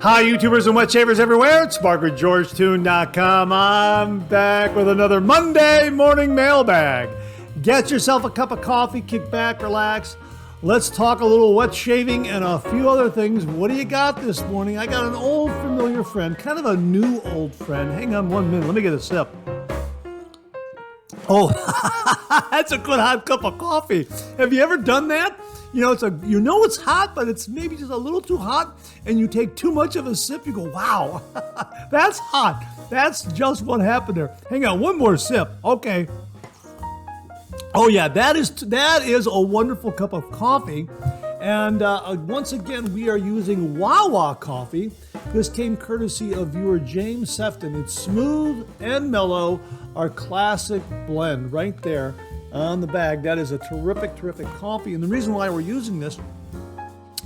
Hi, YouTubers and wet shavers everywhere. It's Mark with Georgetoon.com. I'm back with another Monday morning mailbag. Get yourself a cup of coffee, kick back, relax. Let's talk a little wet shaving and a few other things. What do you got this morning? I got an old familiar friend, kind of a new old friend. Hang on 1 minute. Let me get a sip. Oh, that's a good hot cup of coffee. Have you ever done that? You know, it's hot, but it's maybe just a little too hot, and you take too much of a sip. You go, wow, that's hot. That's just what happened there. Hang on, one more sip. Okay. Oh yeah, that is a wonderful cup of coffee. And once again, we are using Wawa coffee. This came courtesy of viewer James Sefton. It's smooth and mellow, our classic blend right there on the bag. That is a terrific, terrific coffee. And the reason why we're using this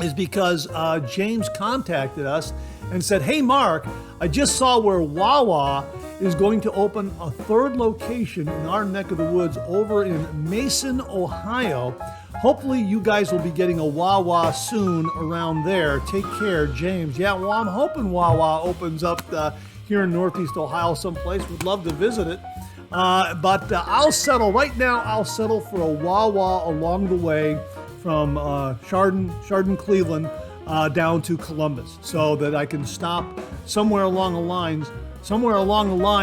is because James contacted us and said, hey, Mark, I just saw where Wawa is going to open a third location in our neck of the woods over in Mason, Ohio. Hopefully you guys will be getting a Wawa soon around there. Take care, James. Yeah, well, I'm hoping Wawa opens up here in Northeast Ohio someplace. Would love to visit it. But I'll settle for a Wawa along the way from Chardon, Cleveland, down to Columbus, so that I can stop somewhere along the line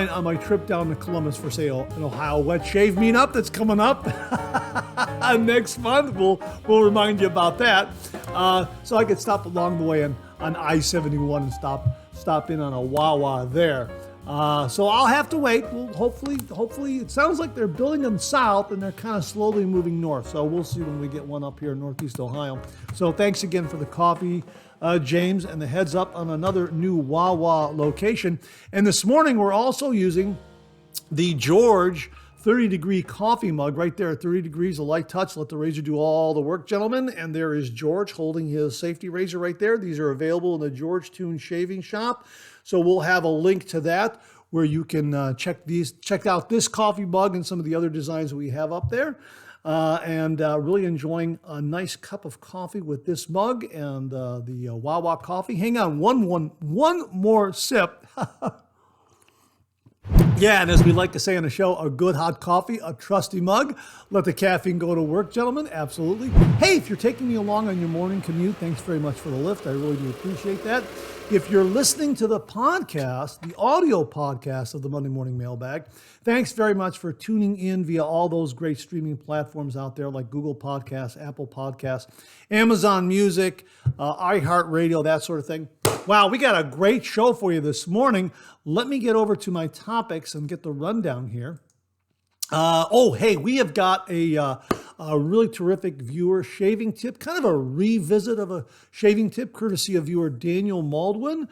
on my trip down to Columbus for, say, an Ohio Wet Shave Meetup that's coming up next month. We'll remind you about that. So I could stop along the way on I-71 and stop in on a Wawa there. So I'll have to wait. Well, hopefully, it sounds like they're building them south and they're kind of slowly moving north. So we'll see when we get one up here in Northeast Ohio. So thanks again for the coffee, James, and the heads up on another new Wawa location. And this morning we're also using the George 30-degree coffee mug right there at 30 degrees, a light touch. Let the razor do all the work, gentlemen. And there is George holding his safety razor right there. These are available in the Georgetoon shaving shop. So we'll have a link to that where you can check out this coffee mug and some of the other designs that we have up there. And really enjoying a nice cup of coffee with this mug and the Wawa coffee. Hang on, one more sip. Yeah, and as we like to say on the show, a good hot coffee, a trusty mug. Let the caffeine go to work, gentlemen. Absolutely. Hey, if you're taking me along on your morning commute, thanks very much for the lift. I really do appreciate that. If you're listening to the podcast, the audio podcast of the Monday Morning Mailbag, thanks very much for tuning in via all those great streaming platforms out there like Google Podcasts, Apple Podcasts, Amazon Music, iHeartRadio, that sort of thing. Wow, we got a great show for you this morning. Let me get over to my topics and get the rundown here. Hey, we have got a really terrific viewer shaving tip, kind of a revisit of a shaving tip courtesy of viewer Daniel Maldwin.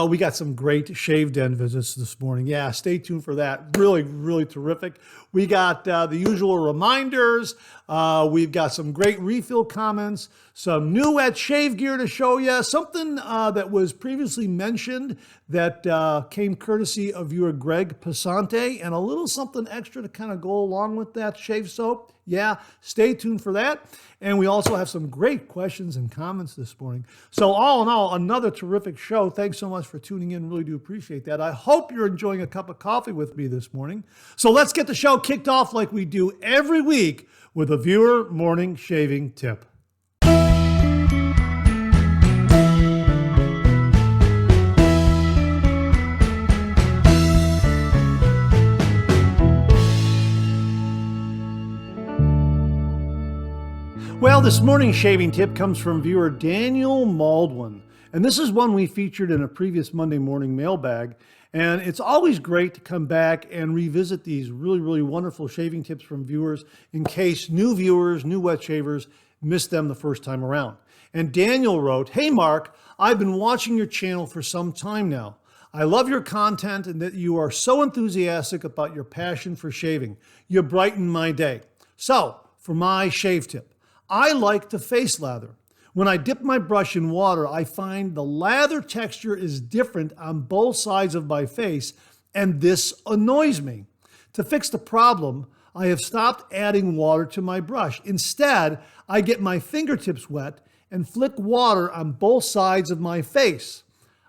We got some great Shave Den visits this morning. Yeah, stay tuned for that. Really, really terrific. We got the usual reminders. We've got some great refill comments, some new wet shave gear to show you, something that was previously mentioned that came courtesy of viewer Greg Passante, and a little something extra to kind of go along with that shave soap. Yeah, stay tuned for that. And we also have some great questions and comments this morning. So all in all, another terrific show. Thanks so much for tuning in. Really do appreciate that. I hope you're enjoying a cup of coffee with me this morning. So let's get the show kicked off like we do every week with a viewer morning shaving tip. Well, this morning's shaving tip comes from viewer Daniel Maldwin. And this is one we featured in a previous Monday morning mailbag. And it's always great to come back and revisit these really, really wonderful shaving tips from viewers in case new viewers, new wet shavers, missed them the first time around. And Daniel wrote, hey, Mark, I've been watching your channel for some time now. I love your content and that you are so enthusiastic about your passion for shaving. You brighten my day. So, for my shave tip, I like to face lather. When I dip my brush in water, I find the lather texture is different on both sides of my face, and this annoys me. To fix the problem, I have stopped adding water to my brush. Instead, I get my fingertips wet and flick water on both sides of my face.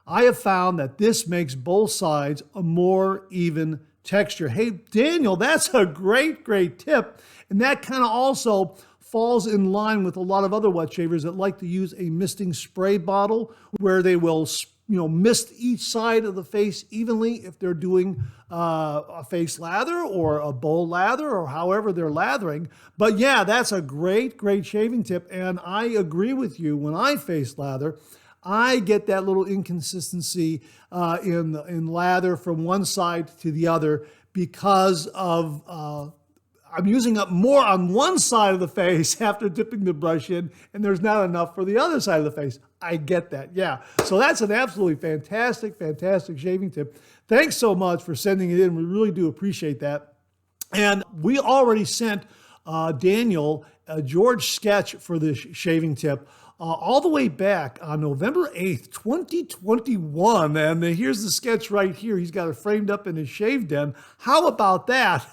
I have found that this makes both sides a more even texture. Hey, Daniel, that's a great tip. And that kind of also falls in line with a lot of other wet shavers that like to use a misting spray bottle where they will mist each side of the face evenly if they're doing a face lather or a bowl lather or however they're lathering. But yeah, that's a great shaving tip. And I agree with you. When I face lather, I get that little inconsistency in lather from one side to the other because of I'm using up more on one side of the face after dipping the brush in, and there's not enough for the other side of the face. I get that, yeah. So that's an absolutely fantastic shaving tip. Thanks so much for sending it in. We really do appreciate that. And we already sent Daniel a George sketch for this shaving tip all the way back on November 8th, 2021. And here's the sketch right here. He's got it framed up in his shave den. How about that?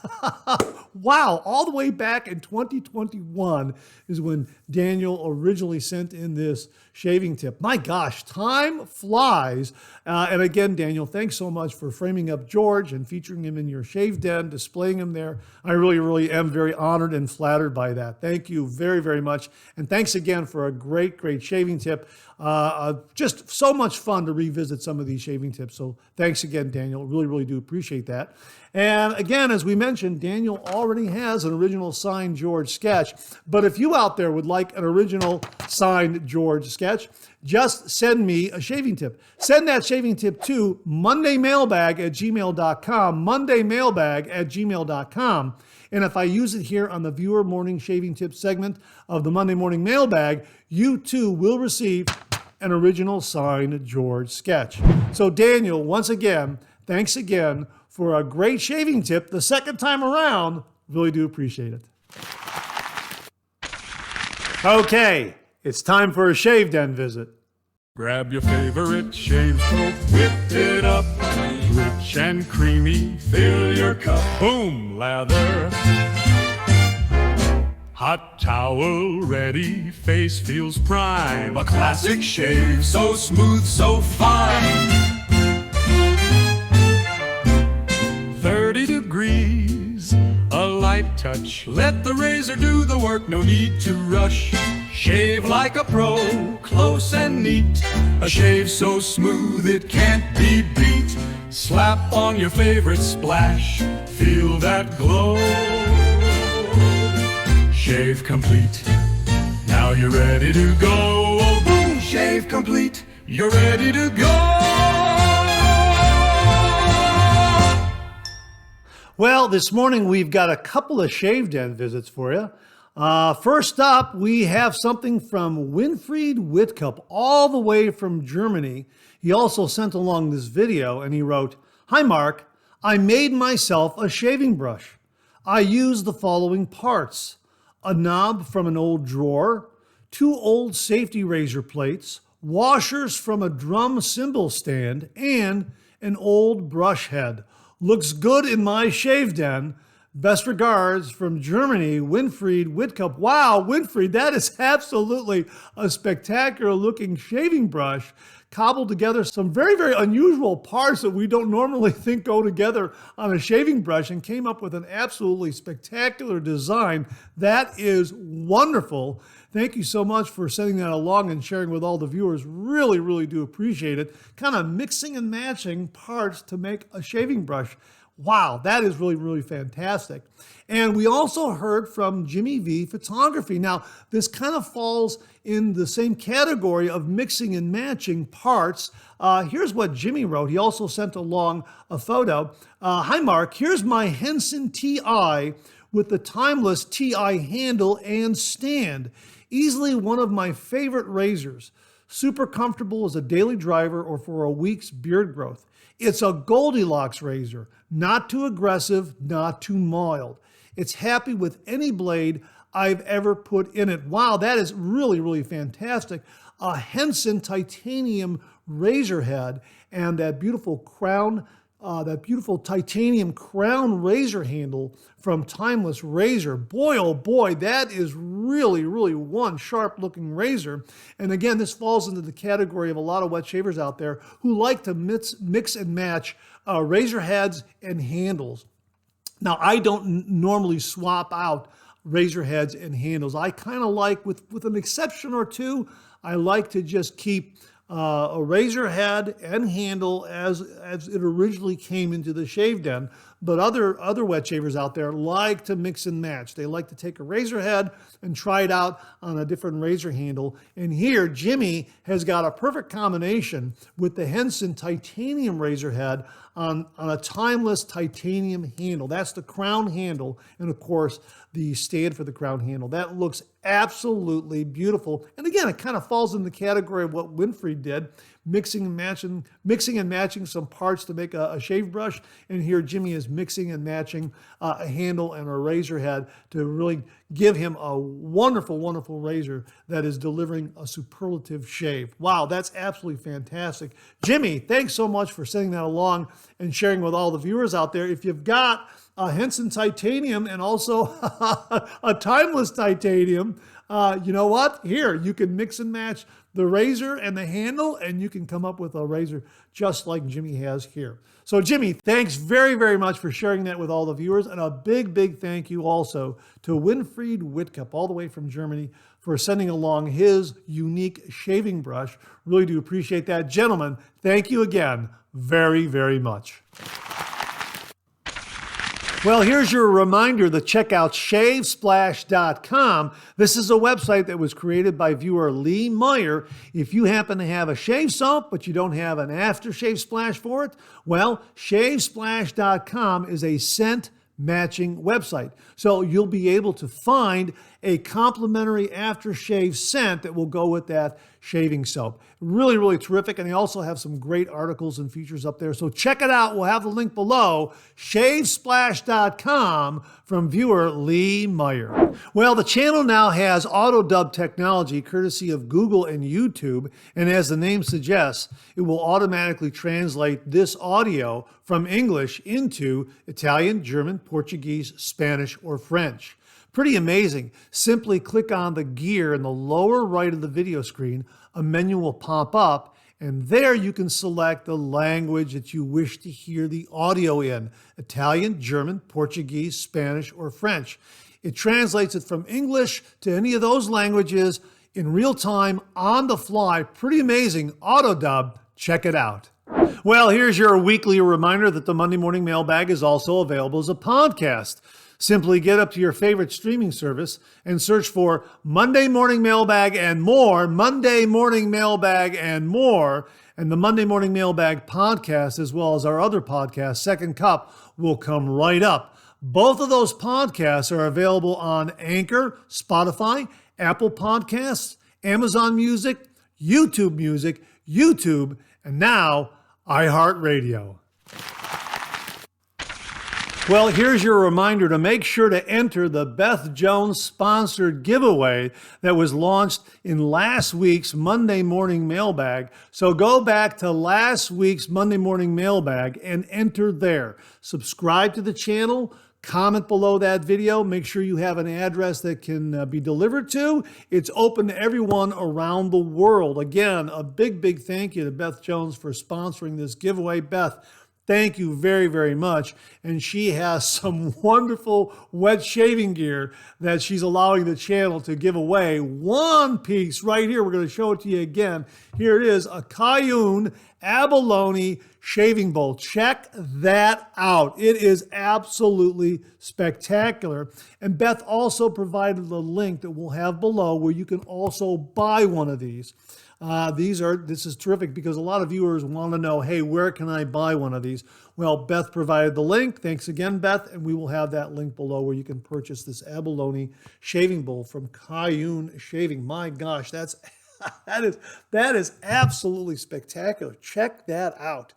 Wow, all the way back in 2021 is when Daniel originally sent in this shaving tip. My gosh, time flies. And again, Daniel, thanks so much for framing up George and featuring him in your shave den, displaying him there. I really am very honored and flattered by that. Thank you very much. And thanks again for a great shaving tip. Just so much fun to revisit some of these shaving tips. So thanks again, Daniel. Really do appreciate that. And again, as we mentioned, Daniel already has an original signed George sketch. But if you out there would like an original signed George sketch, just send me a shaving tip. Send that shaving tip to mondaymailbag@gmail.com, mondaymailbag@gmail.com. And if I use it here on the Viewer Morning Shaving Tip segment of the Monday Morning Mailbag, you too will receive an original signed George sketch. So Daniel, once again, thanks again for a great shaving tip the second time around. Really do appreciate it. Okay, it's time for a shave den visit. Grab your favorite shave soap, whip it up, rich and creamy, fill your cup, boom, lather. Hot towel ready, face feels prime, a classic shave, so smooth, so fine. 30 degrees, a light touch, let the razor do the work, no need to rush. Shave like a pro, close and neat, a shave so smooth it can't be beat. Slap on your favorite splash, feel that glow. Shave complete, now you're ready to go. Oh, boom, shave complete, you're ready to go. Well, this morning we've got a couple of shave den visits for you. First up, we have something from Winfried Whitcup, all the way from Germany. He also sent along this video and he wrote, "Hi Mark, I made myself a shaving brush. I used the following parts: a knob from an old drawer, 2 old safety razor plates, washers from a drum cymbal stand, and an old brush head. Looks good in my shave den. Best regards from Germany, Winfried Whitcup." Wow, Winfried, that is absolutely a spectacular looking shaving brush. Cobbled together some very unusual parts that we don't normally think go together on a shaving brush, and came up with an absolutely spectacular design. That is wonderful. Thank you so much for sending that along and sharing with all the viewers. Really do appreciate it. Kind of mixing and matching parts to make a shaving brush. Wow, that is really fantastic. And we also heard from Jimmy V Photography. Now, this kind of falls in the same category of mixing and matching parts. Here's what Jimmy wrote. He also sent along a photo. "Hi, Mark. Here's my Henson TI with the timeless TI handle and stand. Easily one of my favorite razors. Super comfortable as a daily driver or for a week's beard growth. It's a Goldilocks razor, not too aggressive, not too mild. It's happy with any blade I've ever put in it." Wow, that is really fantastic. A Henson titanium razor head and that beautiful crown that beautiful titanium crown razor handle from Timeless Razor. Boy, oh boy, that is really, really one sharp looking razor. And again, this falls into the category of a lot of wet shavers out there who like to mix and match razor heads and handles. Now, I don't normally swap out razor heads and handles. I kind of like, with an exception or two, I like to just keep a razor head and handle as it originally came into the shave den. But other wet shavers out there like to mix and match. They like to take a razor head and try it out on a different razor handle. And here, Jimmy has got a perfect combination with the Henson titanium razor head on a Timeless titanium handle. That's the crown handle, and of course, the stand for the crown handle. That looks absolutely beautiful. And again, it kind of falls in the category of what Winfrey did, mixing and matching some parts to make a shave brush. And here Jimmy is mixing and matching a handle and a razor head to really give him a wonderful, wonderful razor that is delivering a superlative shave. Wow, that's absolutely fantastic. Jimmy, thanks so much for sending that along and sharing with all the viewers out there. If you've got a Henson titanium and also a Timeless titanium, you know what? Here, you can mix and match the razor and the handle, and you can come up with a razor just like Jimmy has here. So Jimmy, thanks very, very much for sharing that with all the viewers. And a big, big thank you also to Winfried Whitcup, all the way from Germany, for sending along his unique shaving brush. Really do appreciate that. Gentlemen, thank you again very, very much. Well, here's your reminder to check out shavesplash.com. This is a website that was created by viewer Lee Meyer. If you happen to have a shave soap, but you don't have an aftershave splash for it, well, shavesplash.com is a scent matching website. So you'll be able to find a complimentary aftershave scent that will go with that shaving soap. Really, really terrific. And they also have some great articles and features up there. So check it out. We'll have the link below, shavesplash.com, from viewer Lee Meyer. Well, the channel now has auto dub technology courtesy of Google and YouTube. And as the name suggests, it will automatically translate this audio from English into Italian, German, Portuguese, Spanish, or French. Pretty amazing. Simply click on the gear in the lower right of the video screen. A menu will pop up, and there you can select the language that you wish to hear the audio in: Italian, German, Portuguese, Spanish, or French. It translates it from English to any of those languages in real time, on the fly. Pretty amazing. Auto dub. Check it out. Well, here's your weekly reminder that the Monday Morning Mailbag is also available as a podcast. Simply get up to your favorite streaming service and search for Monday Morning Mailbag and more, Monday Morning Mailbag and more, and the Monday Morning Mailbag podcast, as well as our other podcast, Second Cup, will come right up. Both of those podcasts are available on Anchor, Spotify, Apple Podcasts, Amazon Music, YouTube, and now iHeartRadio. Well, here's your reminder to make sure to enter the Beth Jones sponsored giveaway that was launched in last week's Monday Morning Mailbag. So go back to last week's Monday Morning Mailbag and enter there. Subscribe to the channel, comment below that video, make sure you have an address that can be delivered to. It's open to everyone around the world. Again, a big, big thank you to Beth Jones for sponsoring this giveaway. Beth, thank you very, very much. And she has some wonderful wet shaving gear that she's allowing the channel to give away. One piece right here. We're going to show it to you again. Here it is, a Cayenne abalone shaving bowl. Check that out. It is absolutely spectacular. And Beth also provided the link that we'll have below where you can also buy one of these. This is terrific because a lot of viewers want to know, hey, where can I buy one of these? Well, Beth provided the link. Thanks again, Beth. And we will have that link below where you can purchase this abalone shaving bowl from Cayenne Shaving. My gosh, that is absolutely spectacular. Check that out.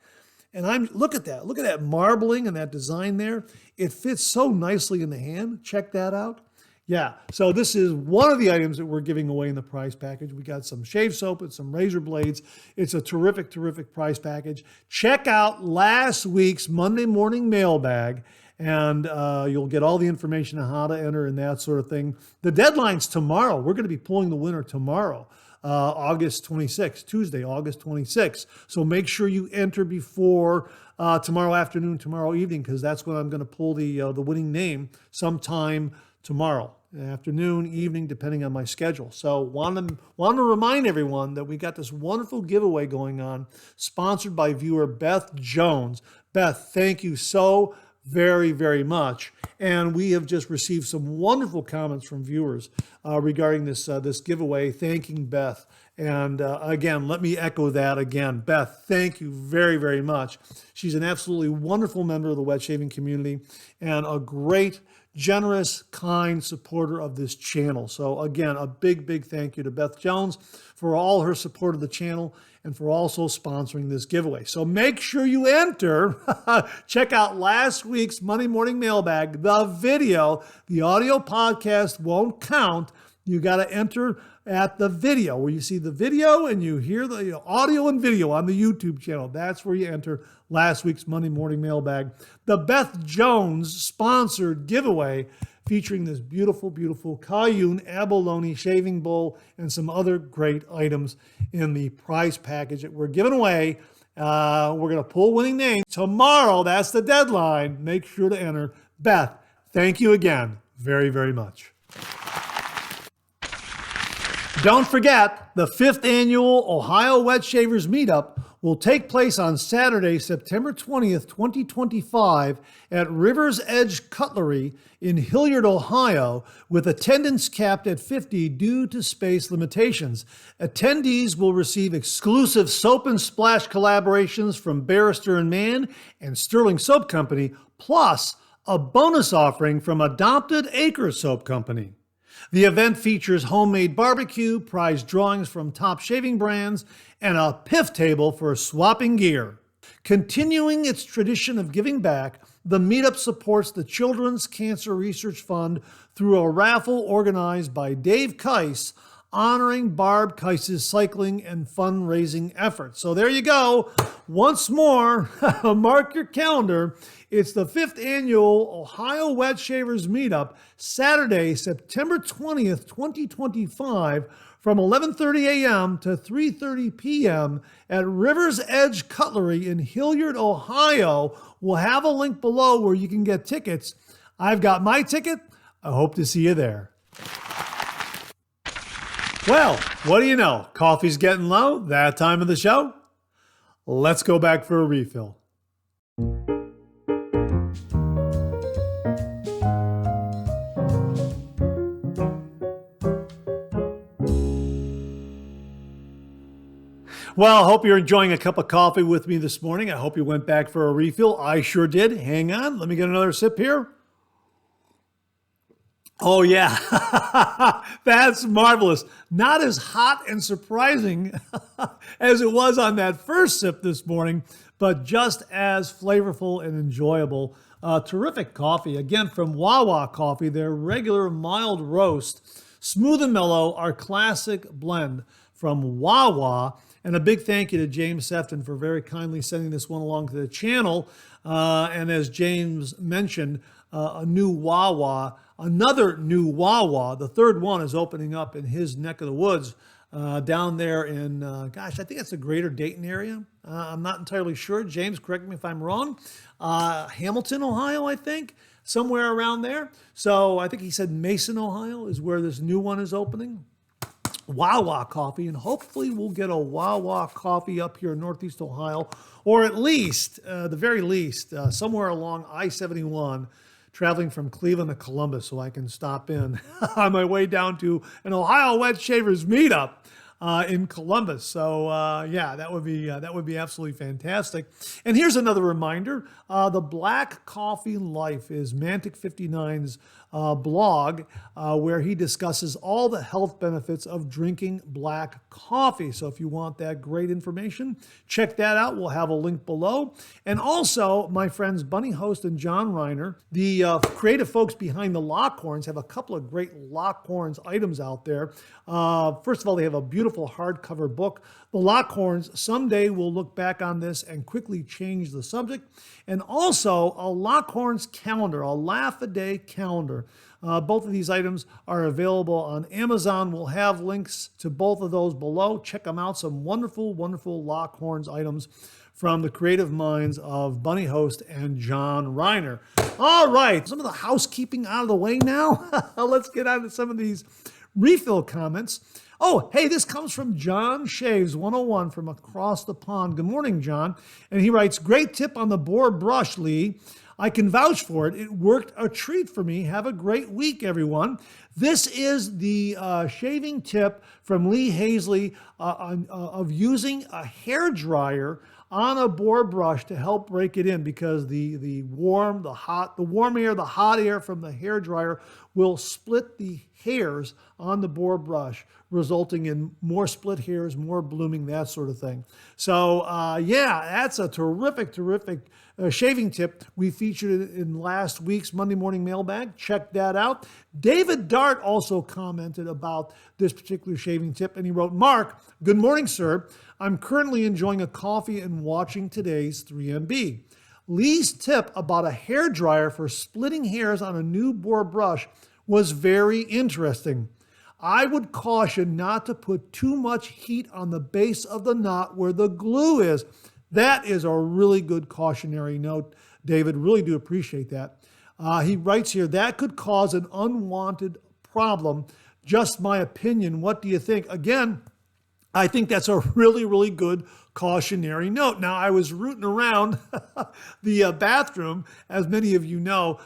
And look at that marbling and that design there. It fits so nicely in the hand. Check that out. Yeah, so this is one of the items that we're giving away in the prize package. We got some shave soap and some razor blades. It's a terrific, terrific prize package. Check out last week's Monday morning mailbag, and you'll get all the information on how to enter and that sort of thing. The deadline's tomorrow. We're going to be pulling the winner tomorrow, August 26th, Tuesday, August 26th. So make sure you enter before tomorrow afternoon, tomorrow evening, because that's when I'm going to pull the winning name sometime tomorrow, afternoon, evening, depending on my schedule. So want to remind everyone that we got this wonderful giveaway going on, sponsored by viewer Beth Jones. Beth, thank you so very, very much. And we have just received some wonderful comments from viewers regarding this giveaway, thanking Beth. And again, let me echo that again. Beth, thank you very, very much. She's an absolutely wonderful member of the wet shaving community and a great, generous, kind supporter of this channel. So again, a big, big thank you to Beth Jones for all her support of the channel and for also sponsoring this giveaway. So make sure you enter. Check out last week's Monday morning mailbag, the video. The audio podcast won't count. You got to enter at the video, where you see the video and you hear the audio and video on the YouTube channel. That's where you enter last week's Monday morning mailbag. The Beth Jones sponsored giveaway featuring this beautiful, beautiful Cayenne abalone shaving bowl and some other great items in the prize package that we're giving away. We're going to pull winning names tomorrow. That's the deadline. Make sure to enter. Beth, thank you again very, very much. Don't forget, the 5th annual Ohio Wet Shavers Meetup will take place on Saturday, September 20th, 2025 at River's Edge Cutlery in Hilliard, Ohio, with attendance capped at 50 due to space limitations. Attendees will receive exclusive soap and splash collaborations from Barrister and Mann and Sterling Soap Company, plus a bonus offering from Adopted Acre Soap Company. The event features homemade barbecue, prize drawings from top shaving brands, and a piff table for swapping gear. Continuing its tradition of giving back, the meetup supports the Children's Cancer Research Fund through a raffle organized by Dave Keiss, honoring Barb Keiss's cycling and fundraising efforts. So there you go. Once more, mark your calendar. It's the 5th annual Ohio Wet Shavers Meetup, Saturday, September 20th, 2025, from 11:30 a.m. to 3:30 p.m. at River's Edge Cutlery in Hilliard, Ohio. We'll have a link below where you can get tickets. I've got my ticket. I hope to see you there. Well, what do you know? Coffee's getting low. That time of the show. Let's go back for a refill. Well, I hope you're enjoying a cup of coffee with me this morning. I hope you went back for a refill. I sure did. Hang on. Let me get another sip here. Oh, yeah. That's marvelous. Not as hot and surprising as it was on that first sip this morning, but just as flavorful and enjoyable. Terrific coffee. Again, from Wawa Coffee, their regular mild roast. Smooth and mellow, our classic blend from Wawa. And a big thank you to James Sefton for very kindly sending this one along to the channel. And as James mentioned, another new Wawa, the third one is opening up in his neck of the woods down there in, I think it's the greater Dayton area. I'm not entirely sure. James, correct me if I'm wrong. Hamilton, Ohio, I think, somewhere around there. So I think he said Mason, Ohio is where this new one is opening. Wawa Coffee, and hopefully we'll get a Wawa Coffee up here in Northeast Ohio, or at least, the very least, somewhere along I-71, traveling from Cleveland to Columbus, so I can stop in on my way down to an Ohio Wet Shavers Meetup. in Columbus. So yeah, that would be absolutely fantastic. And here's another reminder: the Black Coffee Life is Mantic 59's blog, where he discusses all the health benefits of drinking black coffee. So if you want that great information, check that out. We'll have a link below. And also, my friends Bunny Host and John Reiner, the creative folks behind the Lockhorns, have a couple of great Lockhorns items out there. First of all, they have a beautiful hardcover book. The Lockhorns, someday we'll look back on this and quickly change the subject. And also a Lockhorns calendar, a Laugh-A-Day calendar. Both of these items are available on Amazon. We'll have links to both of those below. Check them out. Some wonderful, wonderful Lockhorns items from the creative minds of Bunny Host and John Reiner. All right, some of the housekeeping out of the way now. Let's get on to some of these refill comments. Oh, hey, this comes from John Shaves 101 from across the pond. Good morning, John. And he writes, great tip on the boar brush, Lee. I can vouch for it. It worked a treat for me. Have a great week, everyone. This is the shaving tip from Lee Hazley of using a hair dryer on a boar brush to help break it in, because the warm air, the hot air from the hair dryer will split the hairs on the boar brush, resulting in more split hairs, more blooming, that sort of thing. So yeah, that's a terrific shaving tip. We featured it in last week's Monday Morning Mailbag. Check that out. David Dart also commented about this particular shaving tip, and he wrote, Mark, good morning, sir. I'm currently enjoying a coffee and watching today's 3MB. Lee's tip about a hair dryer for splitting hairs on a new boar brush was very interesting. I would caution not to put too much heat on the base of the knot where the glue is. That is a really good cautionary note, David. Really do appreciate that. He writes here, that could cause an unwanted problem. Just my opinion. What do you think? Again, I think that's a really, really good cautionary note. Now, I was rooting around the bathroom. As many of you know,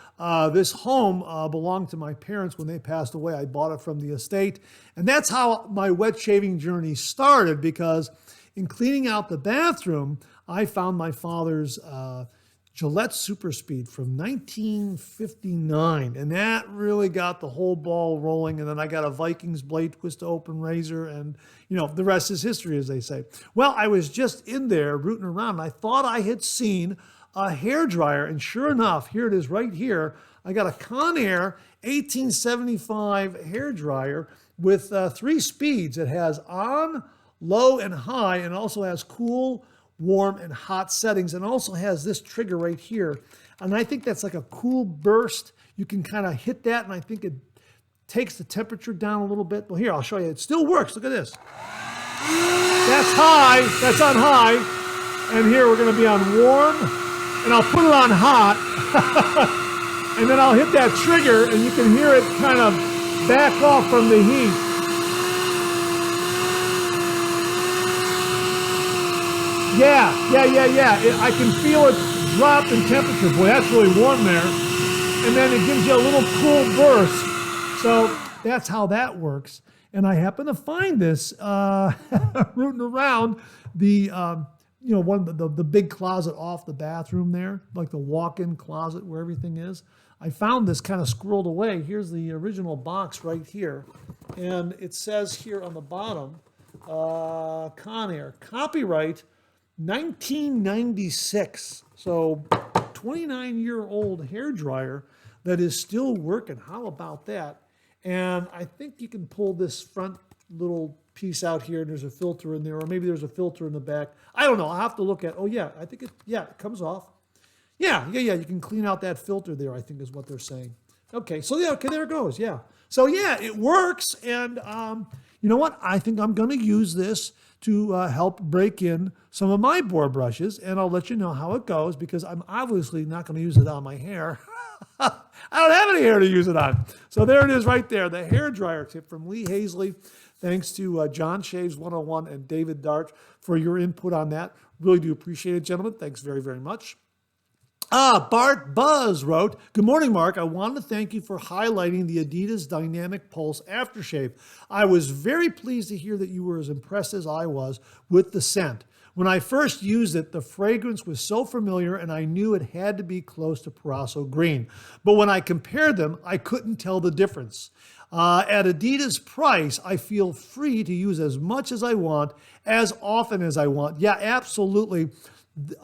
this home belonged to my parents when they passed away. I bought it from the estate. And that's how my wet shaving journey started, because in cleaning out the bathroom, I found my father's Gillette Super Speed from 1959, and that really got the whole ball rolling. And then I got a Vikings blade twist open razor, and the rest is history, as they say. Well, I was just in there rooting around, and I thought I had seen a hair dryer, and sure enough, here it is right here. I got a Conair 1875 hair dryer with 3 speeds. It has on, low, and high, and also has cool, warm, and hot settings, and also has this trigger right here. And I think that's like a cool burst. You can kind of hit that, and I think it takes the temperature down a little bit. Well, here, I'll show you. It still works. Look at this. That's high. That's on high. And here we're going to be on warm, and I'll put it on hot. And then I'll hit that trigger, and you can hear it kind of back off from the heat. Yeah. I can feel it drop in temperature. Boy, that's really warm there. And then it gives you a little cool burst. So that's how that works. And I happen to find this rooting around the, one of the big closet off the bathroom there, like the walk-in closet where everything is. I found this kind of squirreled away. Here's the original box right here. And it says here on the bottom, Conair, copyright 1996. So 29-year-old hair dryer that is still working. How about that? And I think you can pull this front little piece out here, and there's a filter in there, or maybe there's a filter in the back. I don't know. I'll have to look at. Oh yeah, I think it comes off. Yeah. You can clean out that filter there, I think is what they're saying. Okay, so yeah, okay, there it goes. Yeah. So yeah, it works, and you know what? I think I'm going to use this to help break in some of my boar brushes, and I'll let you know how it goes, because I'm obviously not going to use it on my hair. I don't have any hair to use it on. So there it is right there, the hair dryer tip from Lee Hazley. Thanks to John Shaves 101 and David Dart for your input on that. Really do appreciate it, gentlemen. Thanks very, very much. Bart Buzz wrote, "Good morning, Mark. I wanted to thank you for highlighting the Adidas Dynamic Pulse aftershave. I was very pleased to hear that you were as impressed as I was with the scent. When I first used it, the fragrance was so familiar and I knew it had to be close to Parasso Green. But when I compared them, I couldn't tell the difference. At Adidas price, I feel free to use as much as I want, as often as I want." Yeah, absolutely.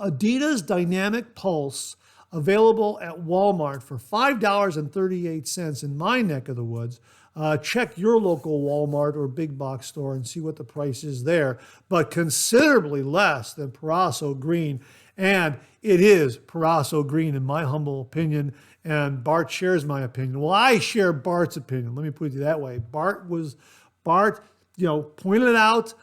Adidas Dynamic Pulse, available at Walmart for $5.38 in my neck of the woods. Check your local Walmart or big box store and see what the price is there, but considerably less than Parasso Green. And it is Parasso Green, in my humble opinion, and Bart shares my opinion. Well, I share Bart's opinion. Let me put it that way. Bart, pointed it out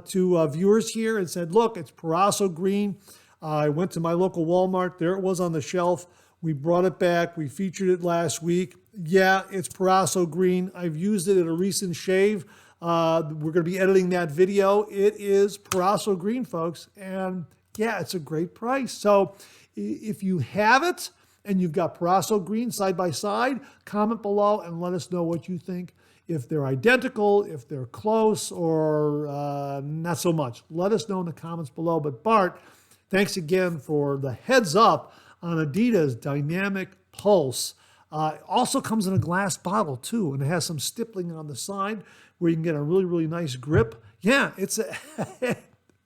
to viewers here and said, look, it's Parasso Green. I went to my local Walmart. There it was on the shelf. We brought it back. We featured it last week. Yeah, it's Parasso Green. I've used it at a recent shave. We're going to be editing that video. It is Parasso Green, folks. And yeah, it's a great price. So if you have it and you've got Parasso Green side by side, comment below and let us know what you think. If they're identical, if they're close, or not so much. Let us know in the comments below. But Bart, thanks again for the heads up on Adidas Dynamic Pulse. Also comes in a glass bottle too, and it has some stippling on the side where you can get a really, really nice grip. Yeah,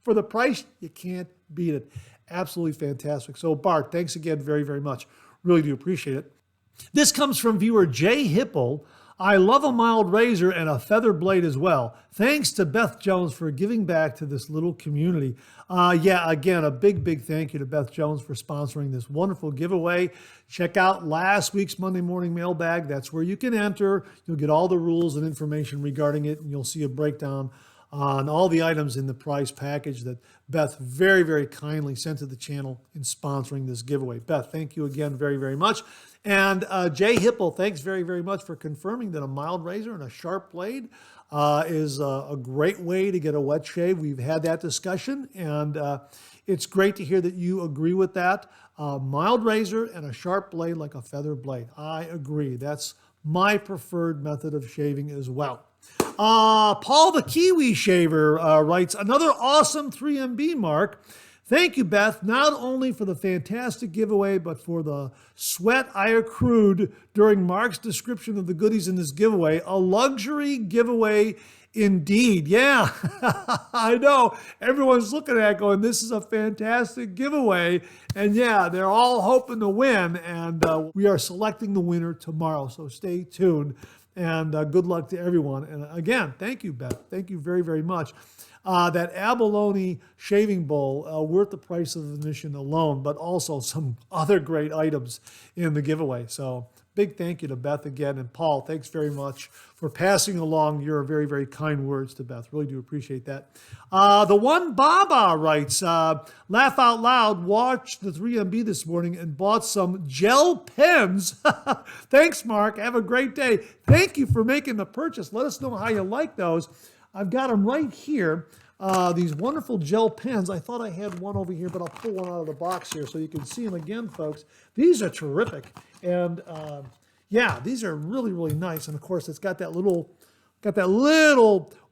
for the price, you can't beat it. Absolutely fantastic. So Bart, thanks again very, very much. Really do appreciate it. This comes from viewer Jay Hipple. "I love a mild razor and a feather blade as well. Thanks to Beth Jones for giving back to this little community." Yeah, again, a big, big thank you to Beth Jones for sponsoring this wonderful giveaway. Check out last week's Monday morning mailbag. That's where you can enter. You'll get all the rules and information regarding it, and you'll see a breakdown on all the items in the prize package that Beth very, very kindly sent to the channel in sponsoring this giveaway. Beth, thank you again very, very much. And Jay Hipple, thanks very, very much for confirming that a mild razor and a sharp blade is a great way to get a wet shave. We've had that discussion, and it's great to hear that you agree with that. Mild razor and a sharp blade like a feather blade. I agree. That's my preferred method of shaving as well. Paul the Kiwi Shaver writes, "Another awesome 3MB, Mark. Thank you, Beth, not only for the fantastic giveaway, but for the sweat I accrued during Mark's description of the goodies in this giveaway. A luxury giveaway indeed." Yeah, I know. Everyone's looking at it going, this is a fantastic giveaway. And yeah, they're all hoping to win. And we are selecting the winner tomorrow. So stay tuned. And good luck to everyone. And again, thank you, Beth. Thank you very, very much. That abalone shaving bowl, worth the price of admission alone, but also some other great items in the giveaway. So big thank you to Beth again. And Paul, thanks very much for passing along your very, very kind words to Beth. Really do appreciate that. The one Baba writes, "Laugh out loud, watched the 3MB this morning and bought some gel pens." Thanks, Mark. Have a great day. Thank you for making the purchase. Let us know how you like those. I've got them right here, these wonderful gel pens. I thought I had one over here, but I'll pull one out of the box here so you can see them again, folks. These are terrific. And yeah, these are really, really nice. And of course, it's got that little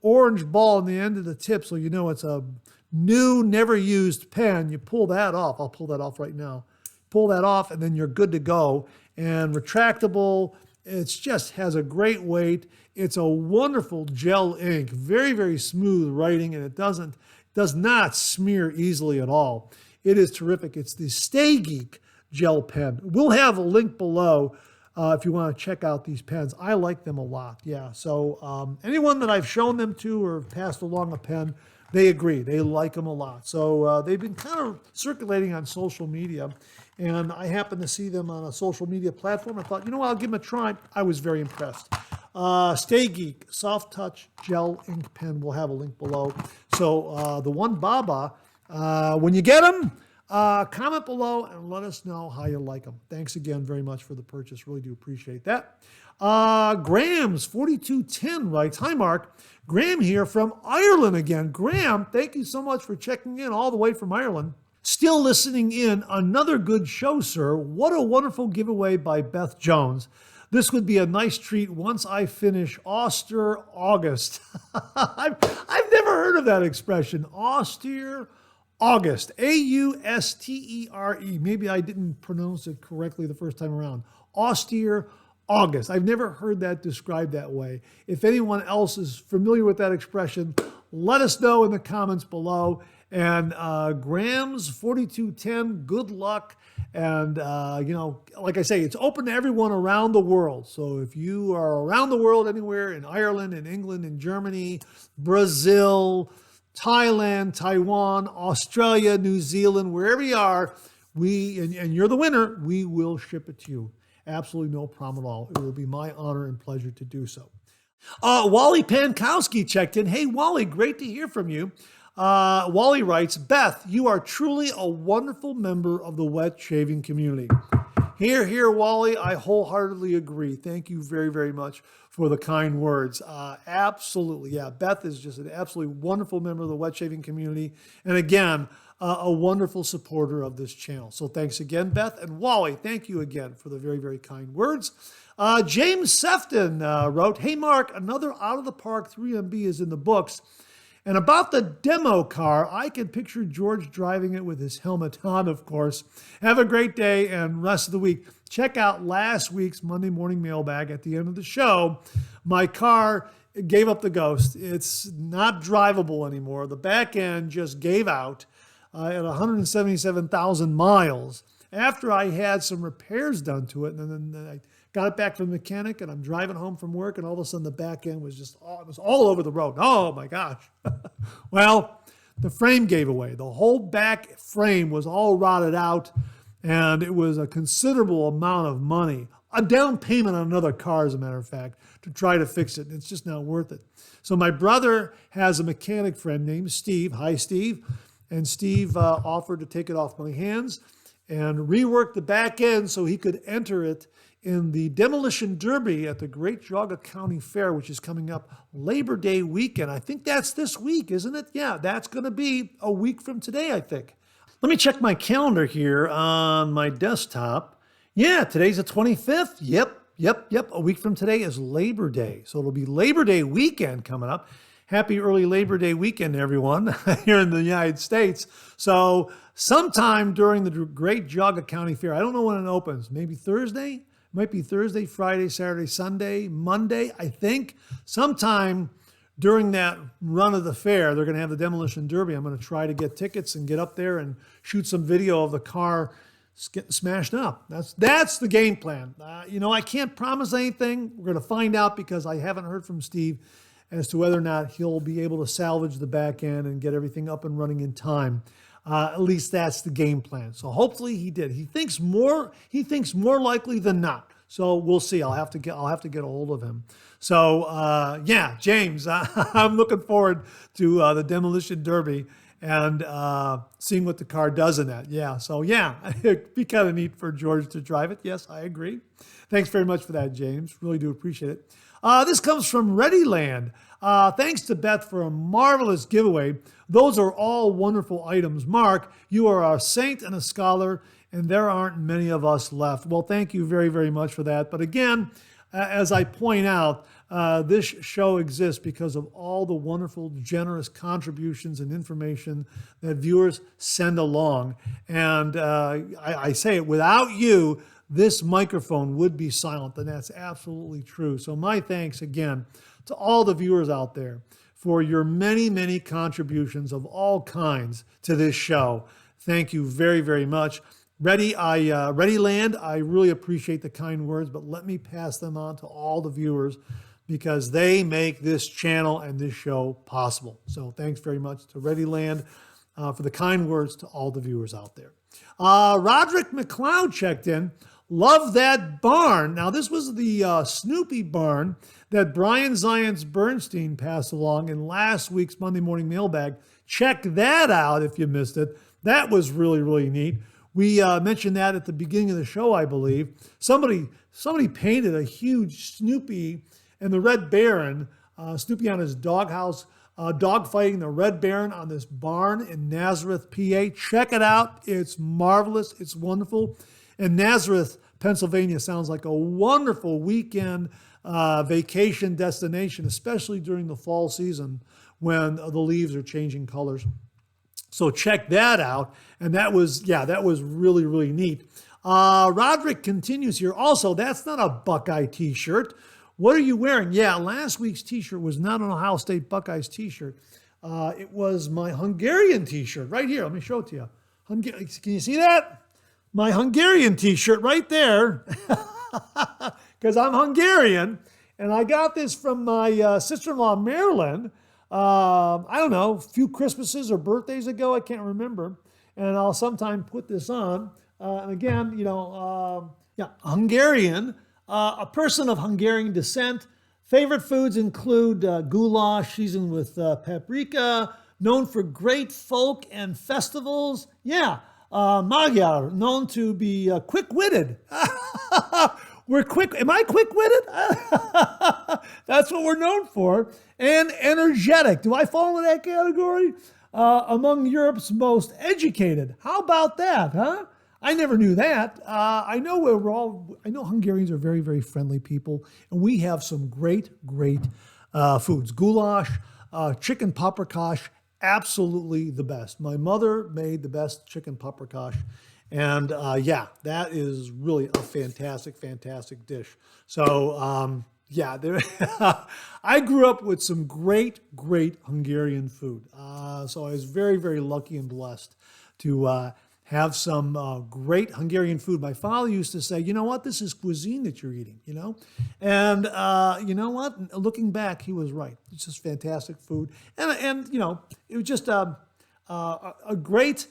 orange ball on the end of the tip, so you know it's a new, never used pen. You pull that off. I'll pull that off right now. Pull that off, and then you're good to go. And retractable. It just has a great weight. It's a wonderful gel ink, very, very smooth writing, and it does not smear easily at all. It is terrific. It's the Stay Geek gel pen. We'll have a link below if you want to check out these pens. I like them a lot. Yeah. So anyone that I've shown them to or passed along a pen, they agree. They like them a lot. So they've been kind of circulating on social media, and I happened to see them on a social media platform. I thought, you know what, I'll give them a try. I was very impressed. Stay Geek Soft Touch Gel Ink Pen. We'll have a link below. So the one Baba, when you get them, comment below and let us know how you like them. Thanks again very much for the purchase. Really do appreciate that. Graham's 4210 writes, "Hi, Mark. Graham here from Ireland again." Graham, thank you so much for checking in all the way from Ireland. Still listening in. Another good show, sir. What a wonderful giveaway by Beth Jones. This would be a nice treat once I finish Auster August. I've never heard of that expression. Austere August. A-U-S-T-E-R-E. Maybe I didn't pronounce it correctly the first time around. Austere August. I've never heard that described that way. If anyone else is familiar with that expression, let us know in the comments below. And Grams 4210, good luck. And, like I say, it's open to everyone around the world. So if you are around the world anywhere, in Ireland, in England, in Germany, Brazil, Thailand, Taiwan, Australia, New Zealand, wherever you are, and you're the winner, we will ship it to you. Absolutely no problem at all. It will be my honor and pleasure to do so. Wally Pankowski checked in. Hey, Wally, great to hear from you. Wally writes, Beth, you are truly a wonderful member of the wet shaving community. Here, Wally, I wholeheartedly agree. Thank you very, very much for the kind words. Absolutely. Yeah, Beth is just an absolutely wonderful member of the wet shaving community. And again, a wonderful supporter of this channel. So thanks again, Beth. And Wally, thank you again for the very, very kind words. James Sefton wrote, hey, Mark, another Out of the Park 3MB is in the books. And about the demo car, I can picture George driving it with his helmet on, of course. Have a great day and rest of the week. Check out last week's Monday morning mailbag at the end of the show. My car gave up the ghost. It's not drivable anymore. The back end just gave out at 177,000 miles after I had some repairs done to it. And then I got it back from the mechanic, and I'm driving home from work, and all of a sudden the back end was just it was all over the road. Oh my gosh. Well, the frame gave away. The whole back frame was all rotted out, and it was a considerable amount of money. A down payment on another car, as a matter of fact, to try to fix it. It's just not worth it. So my brother has a mechanic friend named Steve. Hi, Steve. And Steve offered to take it off my hands and rework the back end so he could enter it in the Demolition Derby at the Great Geauga County Fair, which is coming up Labor Day weekend. I think that's this week, isn't it? Yeah, that's going to be a week from today, I think. Let me check my calendar here on my desktop. Yeah, today's the 25th. Yep. A week from today is Labor Day. So it'll be Labor Day weekend coming up. Happy early Labor Day weekend, everyone, here in the United States. So sometime during the Great Geauga County Fair, I don't know when it opens, maybe Thursday? Might be Thursday, Friday, Saturday, Sunday, Monday, I think. Sometime during that run of the fair, they're going to have the Demolition Derby. I'm going to try to get tickets and get up there and shoot some video of the car getting smashed up. That's the game plan. I can't promise anything. We're going to find out because I haven't heard from Steve as to whether or not he'll be able to salvage the back end and get everything up and running in time. At least that's the game plan. So hopefully he did. He thinks more likely than not. So we'll see. I'll have to get a hold of him. So James, I'm looking forward to the Demolition Derby and seeing what the car does in that. Yeah. So it'd be kind of neat for George to drive it. Yes, I agree. Thanks very much for that, James. Really do appreciate it. This comes from Readyland. Thanks to Beth for a marvelous giveaway. Those are all wonderful items. Mark, you are a saint and a scholar, and there aren't many of us left. Well, thank you very, very much for that. But again, as I point out, this show exists because of all the wonderful, generous contributions and information that viewers send along. And I say it, without you, this microphone would be silent, and that's absolutely true. So my thanks again to all the viewers out there for your many, many contributions of all kinds to this show. Thank you very, very much. Readyland, I really appreciate the kind words, but let me pass them on to all the viewers because they make this channel and this show possible. So thanks very much to Readyland for the kind words to all the viewers out there. Roderick McLeod checked in. Love that barn. Now, this was the Snoopy barn that Brian Zions Bernstein passed along in last week's Monday Morning Mailbag. Check that out if you missed it. That was really, really neat. We mentioned that at the beginning of the show, I believe. Somebody painted a huge Snoopy and the Red Baron, Snoopy on his doghouse dogfighting the Red Baron on this barn in Nazareth, PA. Check it out. It's marvelous. It's wonderful. And Nazareth, Pennsylvania sounds like a wonderful weekend vacation destination, especially during the fall season when the leaves are changing colors. So check that out. And that was really, really neat. Roderick continues here. Also, that's not a Buckeye t-shirt. What are you wearing? Yeah, last week's t-shirt was not an Ohio State Buckeyes t-shirt. It was my Hungarian t-shirt right here. Let me show it to you. Can you see that? My Hungarian t-shirt right there. Because I'm Hungarian. And I got this from my sister-in-law, Marilyn. I don't know, a few Christmases or birthdays ago. I can't remember. And I'll sometime put this on. And again, Hungarian. A person of Hungarian descent. Favorite foods include goulash seasoned with paprika, known for great folk and festivals. Yeah, Magyar, known to be quick-witted. We're quick. Am I quick-witted? That's what we're known for. And energetic. Do I fall in that category? Among Europe's most educated. How about that, huh? I never knew that. I know Hungarians are very, very friendly people, and we have some great foods. Goulash, chicken paprikash, absolutely the best. My mother made the best chicken paprikash, and that is really a fantastic dish. So I grew up with some great Hungarian food. So I was very, very lucky and blessed to have some great Hungarian food. My father used to say, you know what, this is cuisine that you're eating, you know? And you know what, looking back, he was right. It's just fantastic food. And you know, it was just a great,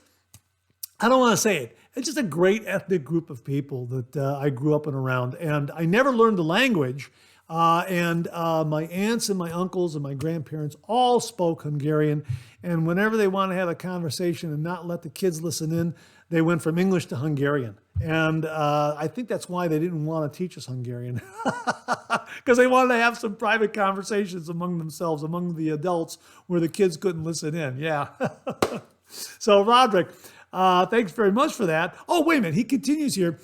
I don't want to say it, it's just a great ethnic group of people that I grew up and around. And I never learned the language. And my aunts and my uncles and my grandparents all spoke Hungarian. And whenever they wanted to have a conversation and not let the kids listen in, they went from English to Hungarian. And I think that's why they didn't want to teach us Hungarian, because they wanted to have some private conversations among themselves, among the adults, where the kids couldn't listen in. Yeah. So Roderick, thanks very much for that. Oh, wait a minute. He continues here.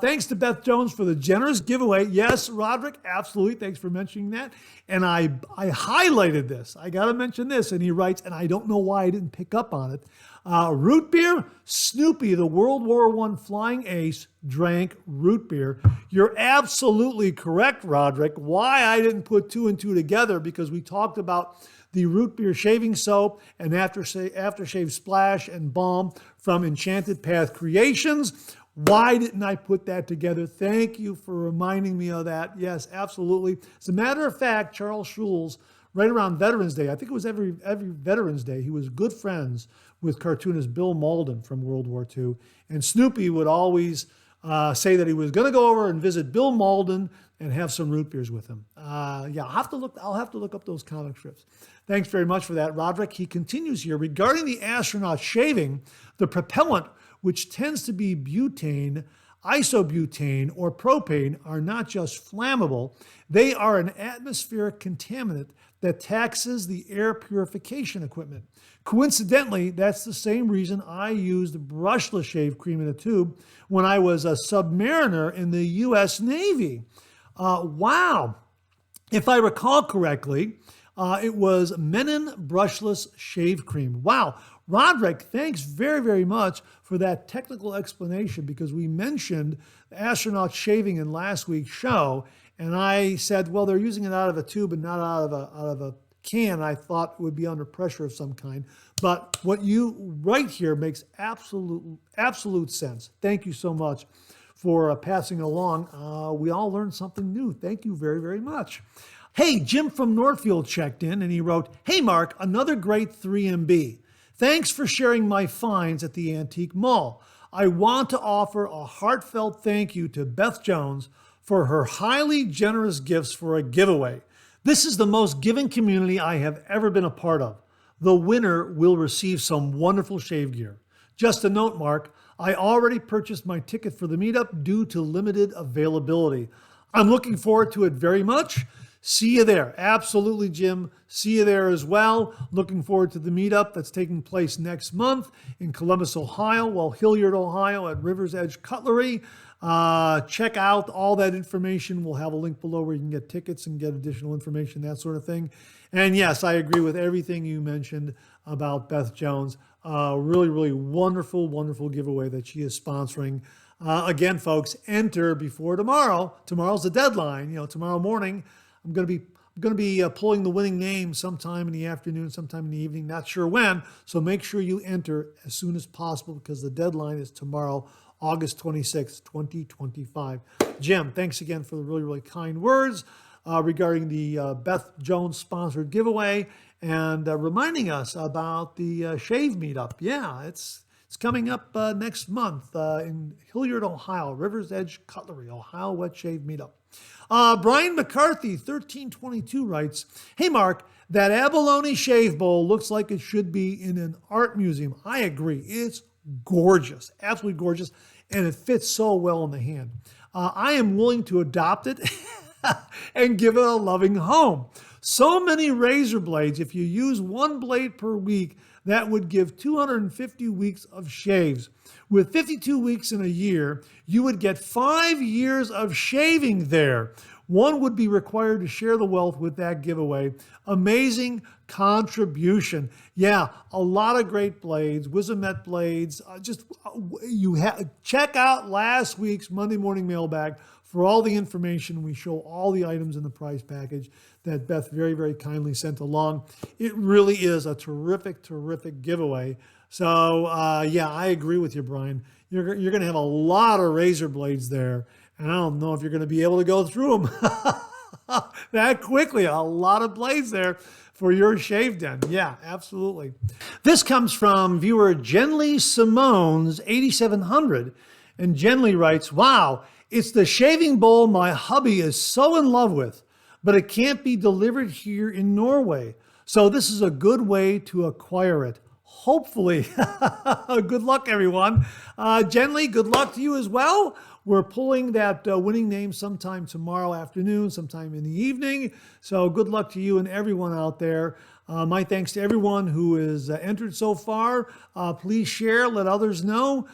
Thanks to Beth Jones for the generous giveaway. Yes, Roderick, absolutely. Thanks for mentioning that. And I highlighted this. I got to mention this. And he writes, and I don't know why I didn't pick up on it. Root beer, Snoopy, the World War I flying ace, drank root beer. You're absolutely correct, Roderick. Why I didn't put two and two together, because we talked about the root beer shaving soap and aftershave splash and balm from Enchanted Path Creations. Why didn't I put that together? Thank you for reminding me of that. Yes, absolutely. As a matter of fact, Charles Schulz, right around Veterans Day, I think it was every Veterans Day, he was good friends with cartoonist Bill Malden from World War II. And Snoopy would always say that he was going to go over and visit Bill Malden and have some root beers with him. I'll have to look up those comic strips. Thanks very much for that, Roderick. He continues here. Regarding the astronaut shaving, the propellant, which tends to be butane, isobutane, or propane, are not just flammable. They are an atmospheric contaminant that taxes the air purification equipment. Coincidentally, that's the same reason I used brushless shave cream in a tube when I was a submariner in the U.S. Navy. Wow. If I recall correctly, it was Menon brushless shave cream. Wow. Roderick, thanks very, very much for that technical explanation, because we mentioned astronaut shaving in last week's show, and I said, well, they're using it out of a tube and not out of a can. I thought it would be under pressure of some kind. But what you write here makes absolute sense. Thank you so much for passing along. We all learned something new. Thank you very, very much. Hey, Jim from Northfield checked in and he wrote, hey, Mark, another great 3MB. Thanks for sharing my finds at the Antique Mall. I want to offer a heartfelt thank you to Beth Jones for her highly generous gifts for a giveaway. This is the most giving community I have ever been a part of. The winner will receive some wonderful shave gear. Just a note, Mark, I already purchased my ticket for the meetup due to limited availability. I'm looking forward to it very much. See you there. Absolutely, Jim. See you there as well. Looking forward to the meetup that's taking place next month in Columbus, Ohio, Hilliard, Ohio at River's Edge Cutlery. Check out all that information. We'll have a link below where you can get tickets and get additional information, that sort of thing. And yes, I agree with everything you mentioned about Beth Jones. Really, really wonderful, wonderful giveaway that she is sponsoring. Again, folks, enter before tomorrow. Tomorrow's the deadline. Tomorrow morning, I'm going to be pulling the winning name sometime in the afternoon, sometime in the evening, not sure when. So make sure you enter as soon as possible because the deadline is tomorrow, August 26, 2025. Jim, thanks again for the really, really kind words regarding the Beth Jones sponsored giveaway and reminding us about the shave meetup. Yeah, it's coming up next month in Hilliard, Ohio, River's Edge Cutlery, Ohio Wet Shave Meetup. Brian McCarthy, 1322 writes, "Hey Mark, that abalone shave bowl looks like it should be in an art museum." I agree. It's gorgeous, absolutely gorgeous, and it fits so well in the hand. I am willing to adopt it and give it a loving home. So many razor blades, if you use one blade per week, that would give 250 weeks of shaves. With 52 weeks in a year, you would get 5 years of shaving there. One would be required to share the wealth with that giveaway. Amazing contribution. Yeah, a lot of great blades, Wizamet blades. Check out last week's Monday Morning Mailbag for all the information. We show all the items in the prize package that Beth very, very kindly sent along. It really is a terrific, terrific giveaway. So, yeah, I agree with you, Brian. You're going to have a lot of razor blades there, and I don't know if you're going to be able to go through them that quickly. A lot of blades there for your shave den. Yeah, absolutely. This comes from viewer Jenly Simone's 8700, and Jenly writes, "Wow, it's the shaving bowl my hubby is so in love with, but it can't be delivered here in Norway. So this is a good way to acquire it. Hopefully." Good luck, everyone. Jenly, good luck to you as well. We're pulling that winning name sometime tomorrow afternoon, sometime in the evening. So good luck to you and everyone out there. My thanks to everyone who is entered so far. Please share, let others know.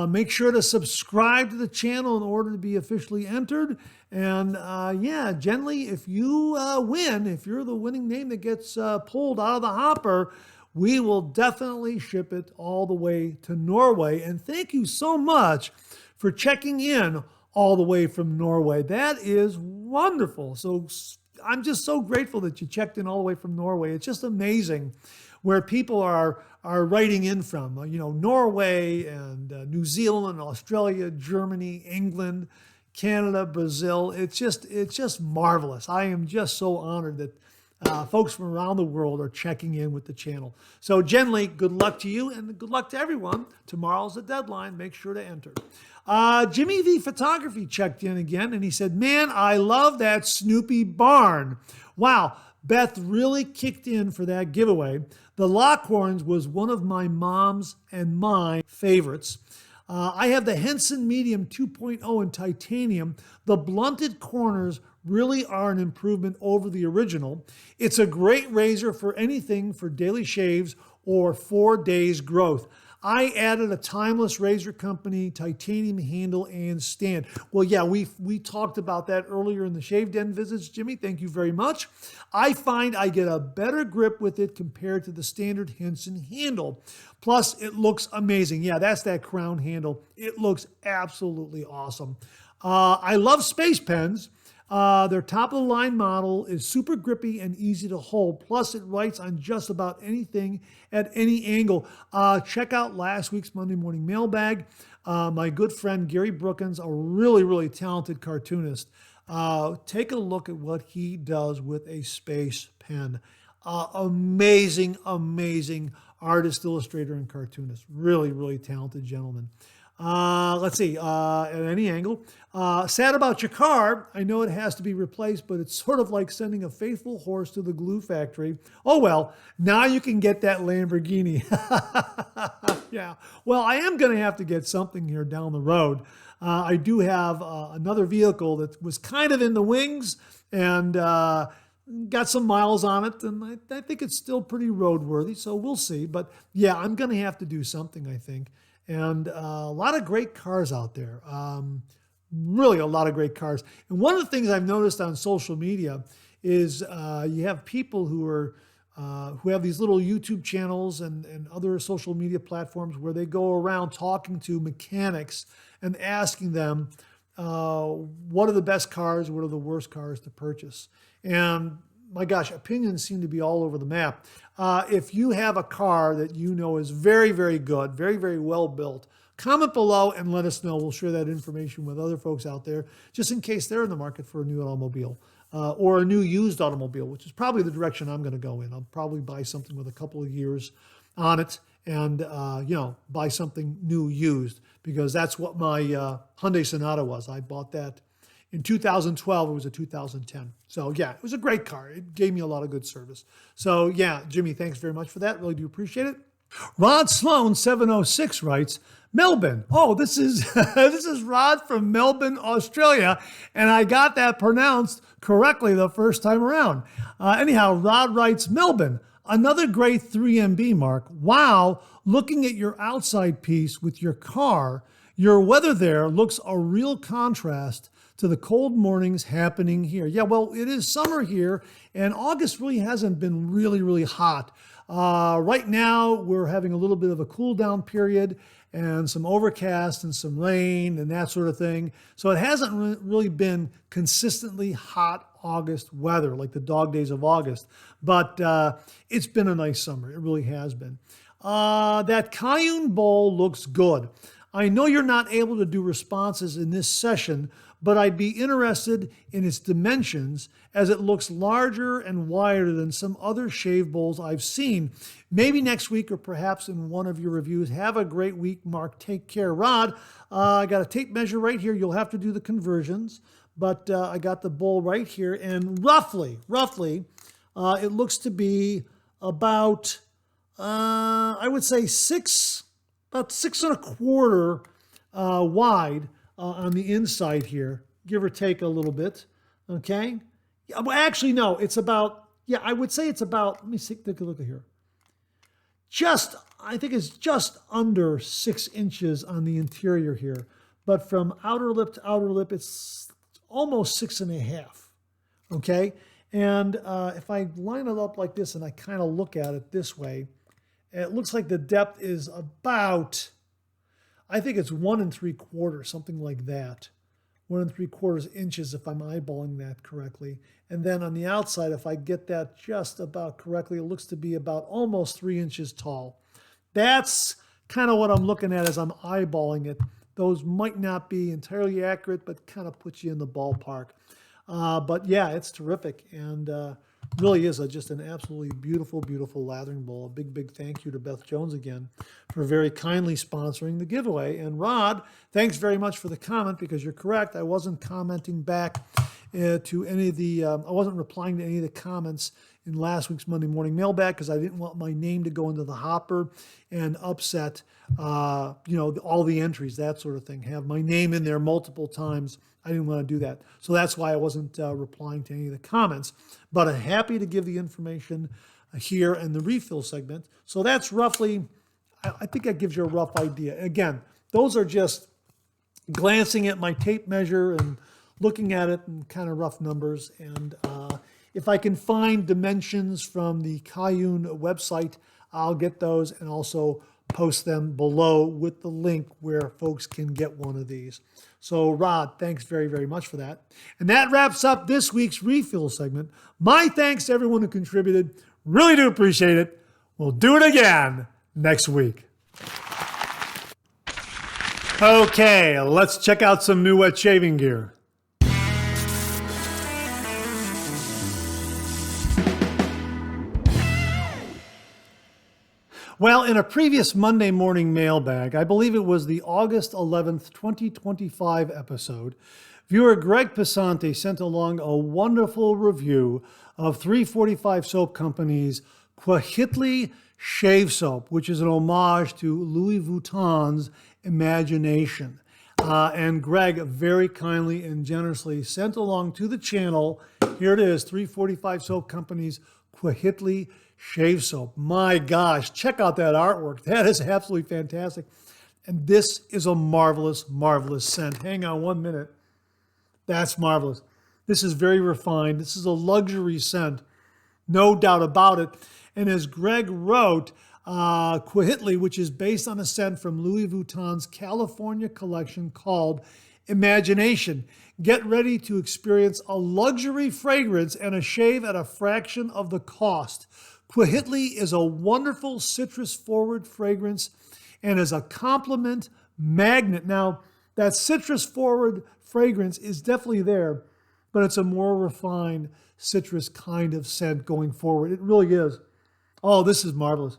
Make sure to subscribe to the channel in order to be officially entered. And yeah, Jenly, if you win, if you're the winning name that gets pulled out of the hopper, we will definitely ship it all the way to Norway. And thank you so much for checking in all the way from Norway. That is wonderful. So I'm just so grateful that you checked in all the way from Norway. It's just amazing where people are writing in from. Norway and New Zealand, Australia, Germany, England, Canada, Brazil. It's just marvelous. I am just so honored that folks from around the world are checking in with the channel. So Jenly, good luck to you and good luck to everyone. Tomorrow's the deadline. Make sure to enter. Jimmy V Photography checked in again and he said, "Man, I love that Snoopy barn." Wow, Beth really kicked in for that giveaway. The Lockhorns was one of my mom's and my favorites. I have the Henson Medium 2.0 in titanium. The blunted corners really are an improvement over the original. It's a great razor for anything for daily shaves or 4 days growth. I added a Timeless Razor Company titanium handle and stand. Well, yeah, we talked about that earlier in the Shave Den visits, Jimmy. Thank you very much. I find I get a better grip with it compared to the standard Henson handle. Plus, it looks amazing. Yeah, that's that crown handle. It looks absolutely awesome. I love Space Pens. Their top-of-the-line model is super grippy and easy to hold. Plus, it writes on just about anything at any angle. Check out last week's Monday Morning Mailbag. My good friend Gary Brookins, a really, really talented cartoonist. Take a look at what he does with a Space Pen. Amazing, amazing artist, illustrator, and cartoonist. Really, really talented gentleman. Let's see, at any angle. Sad about your car. I know it has to be replaced, but it's sort of like sending a faithful horse to the glue factory. Oh well, now you can get that Lamborghini. Yeah, well, I am going to have to get something here down the road. I do have another vehicle that was kind of in the wings and got some miles on it, and I think it's still pretty roadworthy, so we'll see. But yeah, I'm going to have to do something, I think. And a lot of great cars out there. Really a lot of great cars. And one of the things I've noticed on social media is you have people who have these little YouTube channels and other social media platforms where they go around talking to mechanics and asking them what are the best cars, what are the worst cars to purchase. And my gosh, opinions seem to be all over the map. If you have a car that you know is very, very good, very, very well built, comment below and let us know. We'll share that information with other folks out there, just in case they're in the market for a new automobile or a new used automobile, which is probably the direction I'm going to go in. I'll probably buy something with a couple of years on it and, buy something new used, because that's what my Hyundai Sonata was. I bought that in 2012. It was a 2010. So yeah, it was a great car. It gave me a lot of good service. So yeah, Jimmy, thanks very much for that. Really do appreciate it. Rod Sloan 706 writes, Melbourne. Oh, this is this is Rod from Melbourne, Australia, and I got that pronounced correctly the first time around. Anyhow, Rod writes, Melbourne, another great 3MB, Mark. Wow, looking at your outside piece with your car, your weather there looks a real contrast to the cold mornings happening here. Yeah, well, it is summer here, and August really hasn't been really, really hot. Right now, we're having a little bit of a cool down period and some overcast and some rain and that sort of thing. So it hasn't really been consistently hot August weather like the dog days of August. But it's been a nice summer. It really has been. That Cayenne bowl looks good. I know you're not able to do responses in this session, but I'd be interested in its dimensions as it looks larger and wider than some other shave bowls I've seen. Maybe next week or perhaps in one of your reviews. Have a great week, Mark. Take care. Rod, I got a tape measure right here. You'll have to do the conversions, but I got the bowl right here. And roughly, it looks to be about, I would say about 6.25 wide on the inside here, give or take a little bit, okay? Yeah, well, actually, no, it's about, I would say it's about, let me take a look at here. I think it's just under 6 inches on the interior here, but from outer lip to outer lip, it's almost 6.5, okay? And if I line it up like this and I kind of look at it this way, it looks like the depth is about, I think it's 1 3/4, something like that. 1 3/4 inches if I'm eyeballing that correctly. And then on the outside, if I get that just about correctly, it looks to be about almost 3 inches tall. That's kind of what I'm looking at as I'm eyeballing it. Those might not be entirely accurate, but kind of puts you in the ballpark. But yeah, it's terrific. And really is just an absolutely beautiful, beautiful lathering bowl. A big, big thank you to Beth Jones again for very kindly sponsoring the giveaway. And Rod, thanks very much for the comment, because you're correct. I wasn't commenting back to any of the, I wasn't replying to any of the comments in last week's Monday morning mailbag because I didn't want my name to go into the hopper and upset, all the entries, that sort of thing. Have my name in there multiple times. I didn't want to do that. So that's why I wasn't replying to any of the comments. But I'm happy to give the information here in the refill segment. So that's roughly, I think that gives you a rough idea. Again, those are just glancing at my tape measure and looking at it and kind of rough numbers. And if I can find dimensions from the Cayenne website, I'll get those and also post them below with the link where folks can get one of these. So Rod, thanks very, very much for that. And that wraps up this week's refill segment. My thanks to everyone who contributed. Really do appreciate it. We'll do it again next week. Okay, let's check out some new wet shaving gear. Well, in a previous Monday morning mailbag, I believe it was the August 11th, 2025 episode, viewer Greg Pisante sent along a wonderful review of 345 Soap Company's Cuauhitli Shave Soap, which is an homage to Louis Vuitton's Imagination. And Greg very kindly and generously sent along to the channel, here it is, 345 Soap Company's Cuauhitli Shave Soap. My gosh, check out that artwork. That is absolutely fantastic. And this is a marvelous, marvelous scent. Hang on 1 minute. That's marvelous. This is very refined. This is a luxury scent, no doubt about it. And as Greg wrote, Cuauhitli, which is based on a scent from Louis Vuitton's California collection called Imagination. Get ready to experience a luxury fragrance and a shave at a fraction of the cost. Cuauhitli is a wonderful citrus-forward fragrance and is a compliment magnet. Now, that citrus-forward fragrance is definitely there, but it's a more refined citrus kind of scent going forward. It really is. Oh, this is marvelous.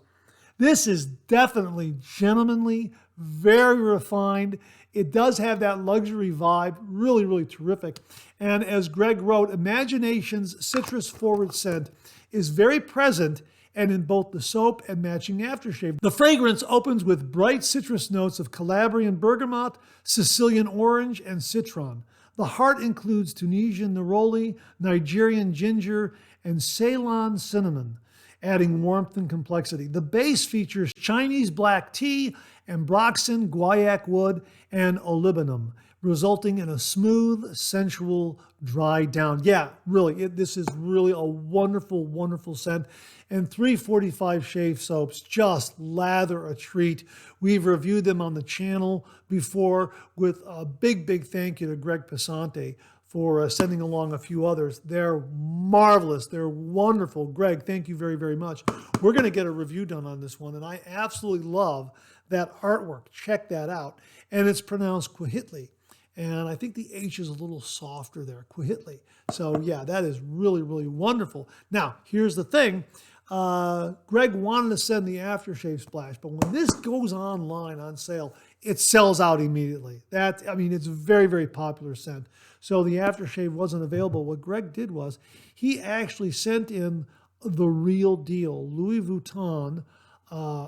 This is definitely gentlemanly, very refined. It does have that luxury vibe, really, really terrific. And as Greg wrote, Imagination's citrus-forward scent is very present and in both the soap and matching aftershave. The fragrance opens with bright citrus notes of Calabrian bergamot, Sicilian orange, and citron. The heart includes Tunisian neroli, Nigerian ginger, and Ceylon cinnamon, adding warmth and complexity. The base features Chinese black tea, ambroxan, guaiac wood, and olibanum, resulting in a smooth, sensual, dry down. Yeah, really, this is really a wonderful, wonderful scent. And 345 Shave Soaps, just lather a treat. We've reviewed them on the channel before with a big, big thank you to Greg Pesante for sending along a few others. They're marvelous. They're wonderful. Greg, thank you very, very much. We're going to get a review done on this one, and I absolutely love that artwork. Check that out. And it's pronounced Cuauhitli. And I think the H is a little softer there, Cuauhitli. So yeah, that is really, really wonderful. Now, here's the thing. Greg wanted to send the aftershave splash, but when this goes online on sale, it sells out immediately. It's a very, very popular scent. So the aftershave wasn't available. What Greg did was he actually sent in the real deal, Louis Vuitton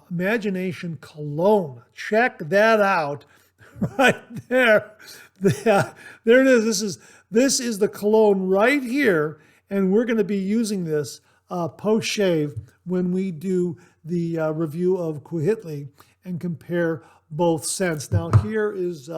Imagination Cologne. Check that out right there. There it is. This is the cologne right here, and we're going to be using this post-shave when we do the review of Cuauhitli and compare both scents. Now here's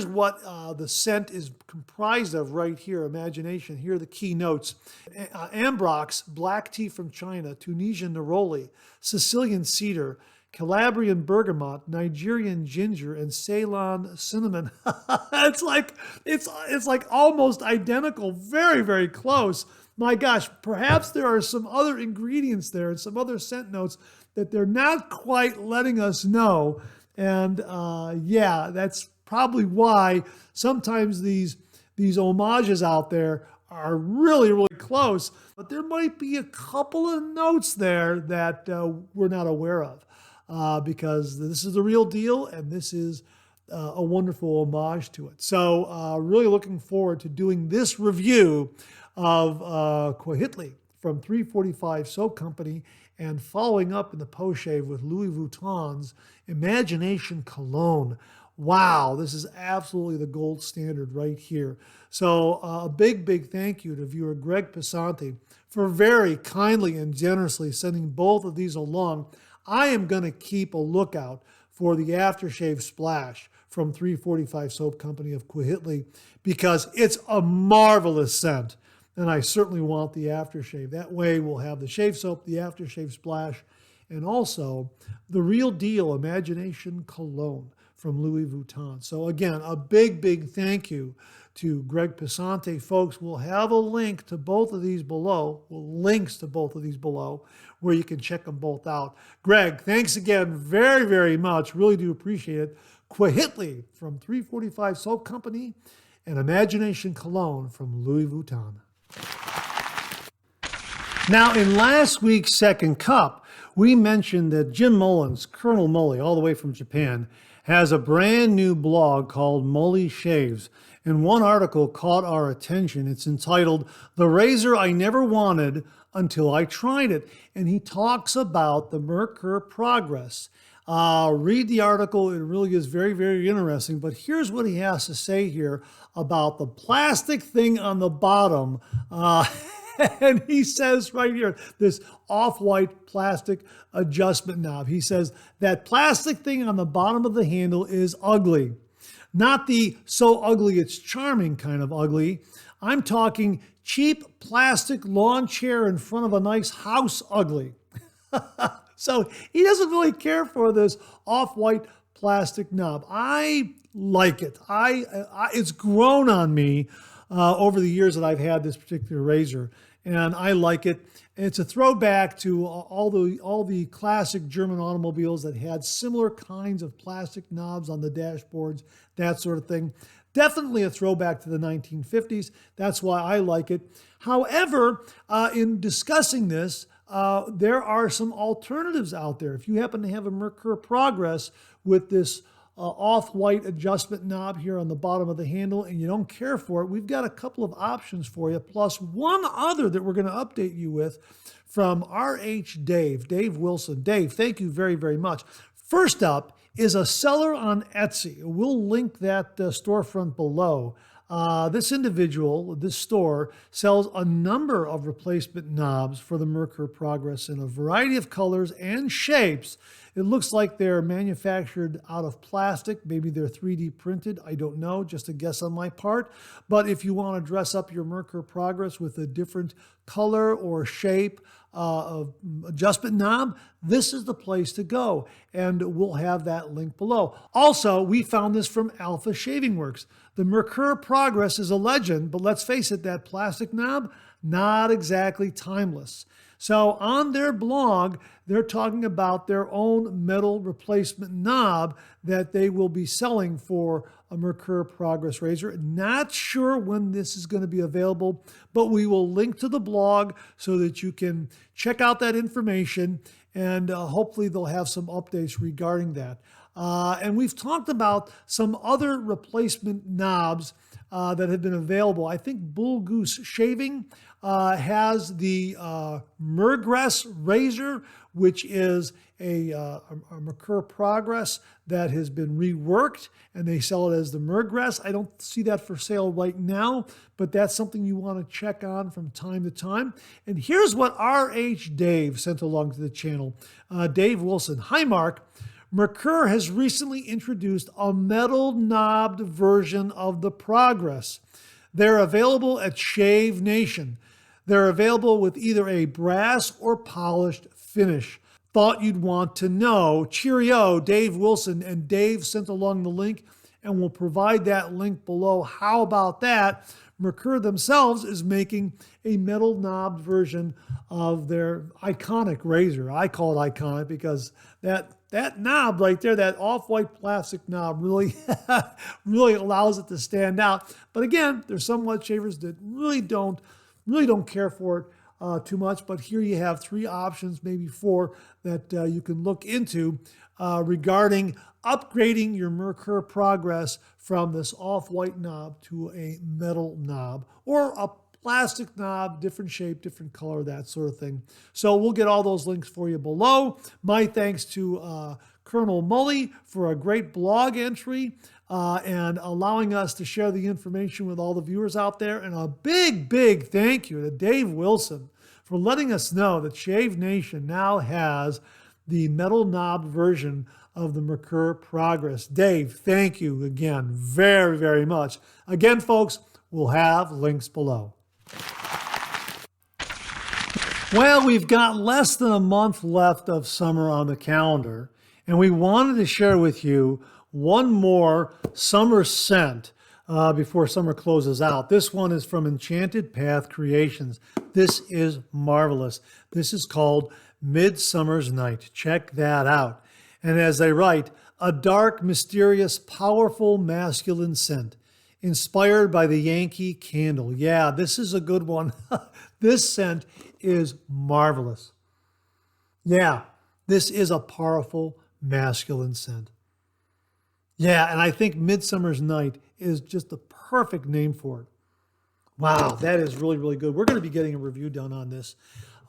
what the scent is comprised of right here, Imagination. Here are the key notes. Ambrox, black tea from China, Tunisian neroli, Sicilian cedar, Calabrian bergamot, Nigerian ginger, and Ceylon cinnamon. It's like almost identical, very, very close. My gosh, perhaps there are some other ingredients there and some other scent notes that they're not quite letting us know. And yeah, that's probably why sometimes these homages out there are really, really close. But there might be a couple of notes there that we're not aware of. Because this is the real deal, and this is a wonderful homage to it. So really looking forward to doing this review of Cuauhitli from 345 Soap Company and following up in the post-shave with Louis Vuitton's Imagination Cologne. Wow, this is absolutely the gold standard right here. So a big, big thank you to viewer Greg Pesante for very kindly and generously sending both of these along. I am going to keep a lookout for the aftershave splash from 345 Soap Company of Cuauhitli because it's a marvelous scent, and I certainly want the aftershave. That way we'll have the shave soap, the aftershave splash, and also the real deal Imagination Cologne from Louis Vuitton. So again, a big, big thank you to Greg Pesante. Folks, we'll have a link to both of these below, links to both of these below, where you can check them both out. Greg, thanks again very, very much. Really do appreciate it. Cuauhitli from 345 Soap Company and Imagination Cologne from Louis Vuitton. Now, in last week's Second Cup, we mentioned that Jim Mullins, Colonel Mully, all the way from Japan, has a brand new blog called Mully Shaves. And one article caught our attention. It's entitled, "The Razor I Never Wanted Until I Tried It." And he talks about the Merkur Progress Read the article. It really is very, very interesting. But here's what he has to say here about the plastic thing on the bottom. And he says right here, this off-white plastic adjustment knob. He says that plastic thing on the bottom of the handle is ugly. Not the so ugly it's charming kind of ugly. I'm talking cheap plastic lawn chair in front of a nice house ugly. So he doesn't really care for this off-white plastic knob. I like it. It's grown on me over the years that I've had this particular razor, and I like it. It's a throwback to all the classic German automobiles that had similar kinds of plastic knobs on the dashboards, that sort of thing. Definitely a throwback to the 1950s. That's why I like it. However, in discussing this, there are some alternatives out there. If you happen to have a Merkur Progress with this off-white adjustment knob here on the bottom of the handle and you don't care for it, we've got a couple of options for you, plus one other that we're going to update you with from RH Dave Wilson. Dave, thank you very, very much. First up is a seller on Etsy. We'll link that storefront below. This individual, this store, sells a number of replacement knobs for the Merkur Progress in a variety of colors and shapes. It looks like they're manufactured out of plastic. Maybe they're 3D printed. I don't know, just a guess on my part. But if you want to dress up your Merkur Progress with a different color or shape of adjustment knob, this is the place to go. And we'll have that link below. Also, we found this from Alpha Shaving Works. The Merkur Progress is a legend, but let's face it, that plastic knob, not exactly timeless. So on their blog, they're talking about their own metal replacement knob that they will be selling for a Merkur Progress razor. Not sure when this is going to be available, but we will link to the blog so that you can check out that information, and hopefully they'll have some updates regarding that. And we've talked about some other replacement knobs that have been available. I think Bull Goose Shaving has the Mergress razor, which is a Merkur Progress that has been reworked, and they sell it as the Mergress. I don't see that for sale right now, but that's something you want to check on from time to time. And here's what RH Dave sent along to the channel. Dave Wilson. Hi, Mark. Merkur has recently introduced a metal knobbed version of the Progress. They're available at Shave Nation. They're available with either a brass or polished finish. Thought you'd want to know. Cheerio, Dave Wilson. And Dave sent along the link, and we'll provide that link below. How about that? Merkur themselves is making a metal knobbed version of their iconic razor. I call it iconic because that knob right there, that off-white plastic knob, really, really allows it to stand out. But again, there's some wet shavers that really don't care for it too much. But here you have three options, maybe four, that you can look into regarding upgrading your Merkur Progress from this off-white knob to a metal knob or a plastic knob, different shape, different color, that sort of thing. So we'll get all those links for you below. My thanks to Colonel Mully for a great blog entry and allowing us to share the information with all the viewers out there. And a big, big thank you to Dave Wilson for letting us know that Shave Nation now has the metal knob version of the Merkur Progress. Dave, thank you again very, very much. Again, folks, we'll have links below. Well, we've got less than a month left of summer on the calendar, and we wanted to share with you one more summer scent before summer closes out. This one is from Enchanted Path Creations. This is marvelous. This is called Midsummer's Night. Check that out. And as they write, a dark, mysterious, powerful, masculine scent, inspired by the Yankee Candle. Yeah, this is a good one. This scent is marvelous. Yeah, this is a powerful, masculine scent. Yeah, and I think Midsummer's Night is just the perfect name for it. Wow, that is really, really good. We're going to be getting a review done on this,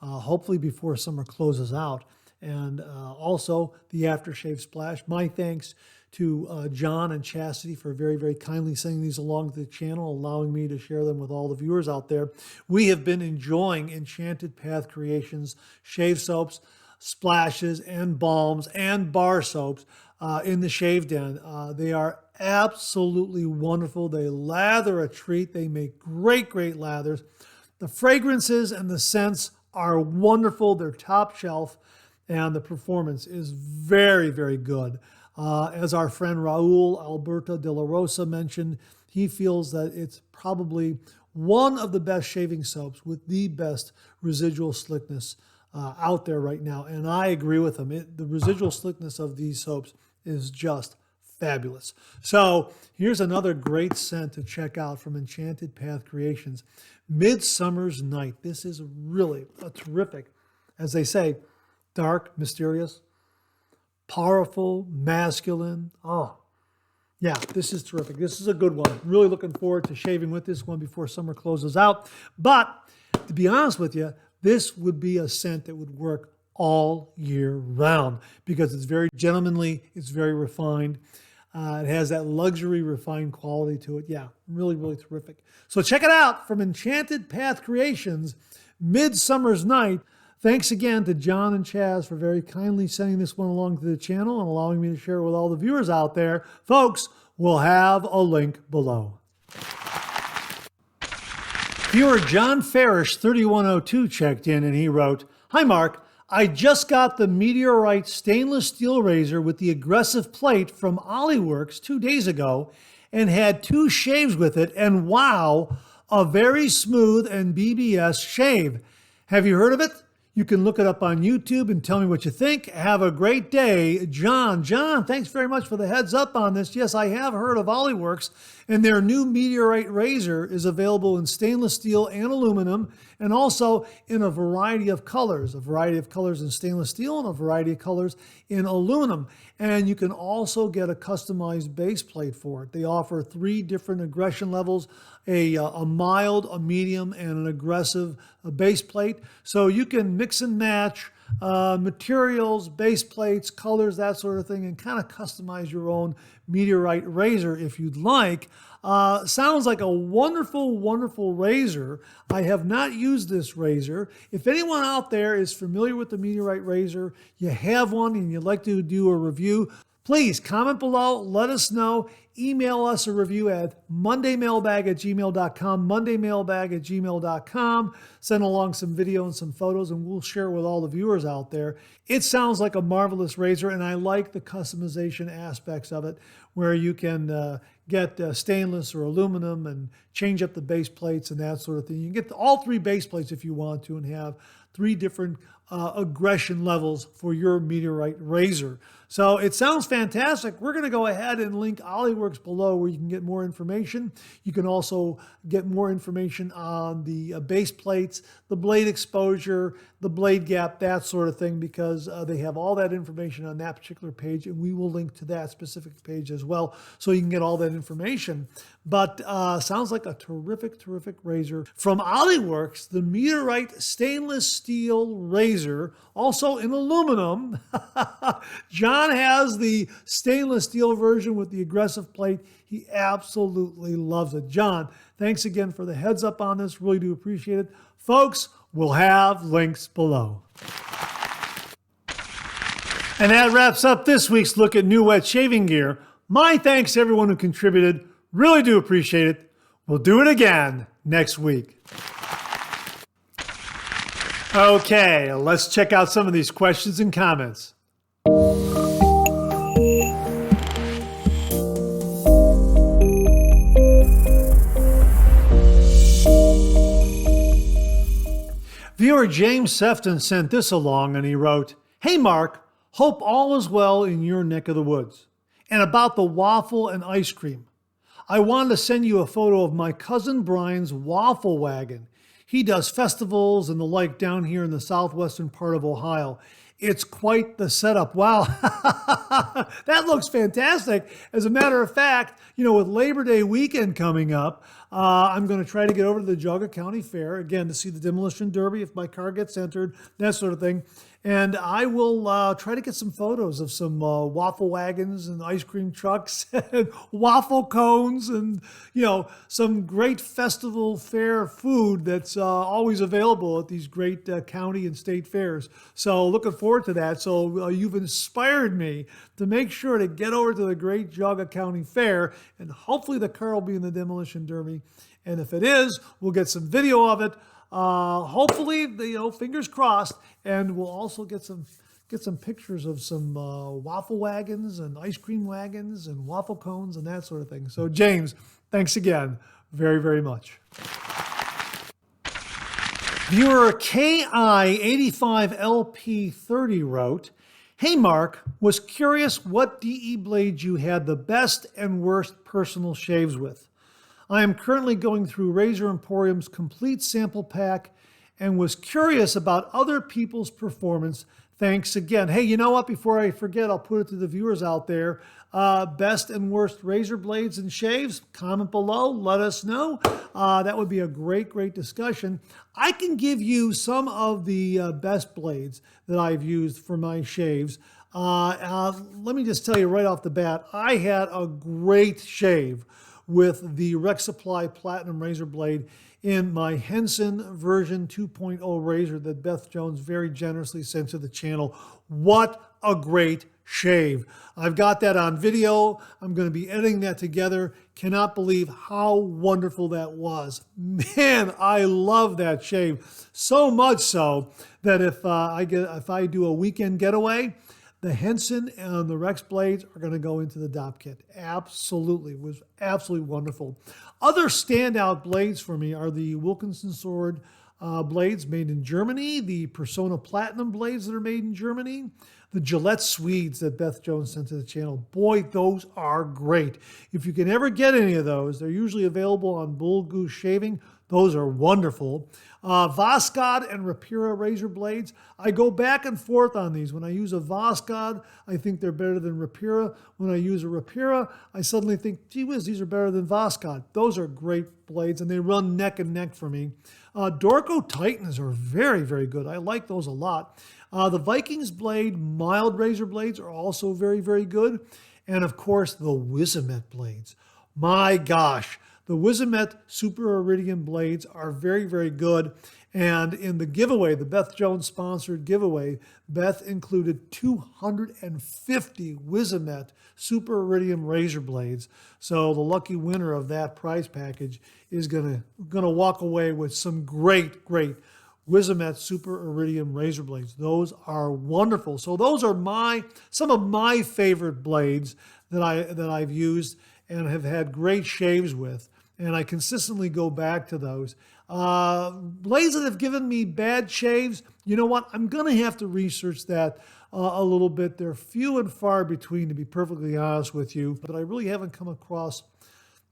hopefully before summer closes out. and also the aftershave splash. My thanks to John and Chastity for very, very kindly sending these along to the channel, allowing me to share them with all the viewers out there. We have been enjoying Enchanted Path Creations shave soaps, splashes, and balms, and bar soaps in the Shave Den. They are absolutely wonderful. They lather a treat. They make great, great lathers. The fragrances and the scents are wonderful. They're top shelf, and the performance is very, very good. As our friend Raul Alberto de la Rosa mentioned, he feels that it's probably one of the best shaving soaps with the best residual slickness out there right now. And I agree with him. The residual slickness of these soaps is just fabulous. So here's another great scent to check out from Enchanted Path Creations. Midsummer's Night. This is really a terrific, as they say, dark, mysterious, powerful, masculine. Oh, yeah, this is terrific. This is a good one. Really looking forward to shaving with this one before summer closes out. But to be honest with you, this would be a scent that would work all year round because it's very gentlemanly, it's very refined. It has that luxury refined quality to it. Yeah, really, really terrific. So check it out from Enchanted Path Creations, Midsummer's Night. Thanks again to John and Chaz for very kindly sending this one along to the channel and allowing me to share it with all the viewers out there. Folks, we'll have a link below. Viewer John Farish 3102 checked in and he wrote, "Hi Mark, I just got the Meteorite stainless steel razor with the aggressive plate from Oliworks 2 days ago and had 2 shaves with it, and wow, a very smooth and BBS shave. Have you heard of it? You can look it up on YouTube and tell me what you think. Have a great day, John." John, thanks very much for the heads up on this. Yes, I have heard of Oliworks, and their new Meteorite razor is available in stainless steel and aluminum, and also in a variety of colors in stainless steel and a variety of colors in aluminum. And you can also get a customized base plate for it. They offer 3 different aggression levels, a mild, a medium, and an aggressive base plate. So you can mix and match materials, base plates, colors, that sort of thing, and kind of customize your own Meteorite razor if you'd like. Sounds like a wonderful, wonderful razor. I have not used this razor. If anyone out there is familiar with the Meteorite razor, you have one and you'd like to do a review, please comment below, let us know. Email us a review at mondaymailbag@gmail.com, mondaymailbag@gmail.com. Send along some video and some photos, and we'll share it with all the viewers out there. It sounds like a marvelous razor, and I like the customization aspects of it, where you can get stainless or aluminum and change up the base plates and that sort of thing. You can get all 3 base plates if you want to and have 3 different aggression levels for your Meteorite razor. So it sounds fantastic. We're going to go ahead and link Oliworks below where you can get more information. You can also get more information on the base plates, the blade exposure, the blade gap, that sort of thing, because they have all that information on that particular page, and we will link to that specific page as well so you can get all that information. But sounds like a terrific, terrific razor. From Oliworks, the Meteorite stainless steel razor, also in aluminum. John has the stainless steel version with the aggressive plate. He absolutely loves it. John, thanks again for the heads up on this. Really do appreciate it. Folks, we'll have links below. And that wraps up this week's look at new wet shaving gear. My thanks to everyone who contributed. Really do appreciate it. We'll do it again next week. Okay, let's check out some of these questions and comments. Viewer James Sefton sent this along and he wrote, "Hey Mark, hope all is well in your neck of the woods. And about the waffle and ice cream. I wanted to send you a photo of my cousin Brian's waffle wagon. He does festivals and the like down here in the southwestern part of Ohio. It's quite the setup." Wow, that looks fantastic. As a matter of fact, with Labor Day weekend coming up, I'm going to try to get over to the Geauga County Fair, again, to see the Demolition Derby if my car gets entered, that sort of thing. And I will try to get some photos of some waffle wagons and ice cream trucks and waffle cones and, some great festival fair food that's always available at these great county and state fairs. So looking forward to that. So you've inspired me to make sure to get over to the Great Geauga County Fair, and hopefully the car will be in the demolition derby. And if it is, we'll get some video of it. Hopefully, fingers crossed, and we'll also get some pictures of some waffle wagons and ice cream wagons and waffle cones and that sort of thing. So, James, thanks again very, very much. Viewer KI85LP30 wrote, "Hey Mark, was curious what DE blades you had the best and worst personal shaves with. I am currently going through Razor Emporium's complete sample pack and was curious about other people's performance. Thanks again." Hey, you know what? Before I forget, I'll put it to the viewers out there. Best and worst razor blades and shaves, comment below, let us know. That would be a great discussion. I can give you some of the best blades that I've used for my shaves. Let me just tell you right off the bat, I had a great shave with the Rec Supply Platinum Razor Blade in my Henson version 2.0 razor that Beth Jones very generously sent to the channel. What a great shave. I've got that on video. I'm going to be editing that together. Cannot believe how wonderful that was. Man, I love that shave. So much so that if I do a weekend getaway, the Henson and the Rex blades are going to go into the DOP kit. Absolutely. It was absolutely wonderful. Other standout blades for me are the Wilkinson Sword blades made in Germany, the Persona Platinum blades that are made in Germany, the Gillette Swedes that Beth Jones sent to the channel. Boy, those are great. If you can ever get any of those, they're usually available on Bull Goose Shaving. Those are wonderful. Voskhod and Rapira razor blades. I go back and forth on these. When I use a Voskhod, I think they're better than Rapira. When I use a Rapira, I suddenly think, gee whiz, these are better than Voskhod. Those are great blades, and they run neck and neck for me. Dorco Titans are very good. I like those a lot. The Vikings blade mild razor blades are also very good. And of course, the Wizamet blades. My gosh. The Wizamet Super Iridium blades are very good. And in the giveaway, the Beth Jones sponsored giveaway, Beth included 250 Wizamet Super Iridium razor blades. So the lucky winner of that prize package is gonna walk away with some great Wizamet Super Iridium razor blades. Those are wonderful. So those are some of my favorite blades that I've used and have had great shaves with. And I consistently go back to those. Blades that have given me bad shaves, you know what? I'm going to have to research that a little bit. They're few and far between, to be perfectly honest with you. But I really haven't come across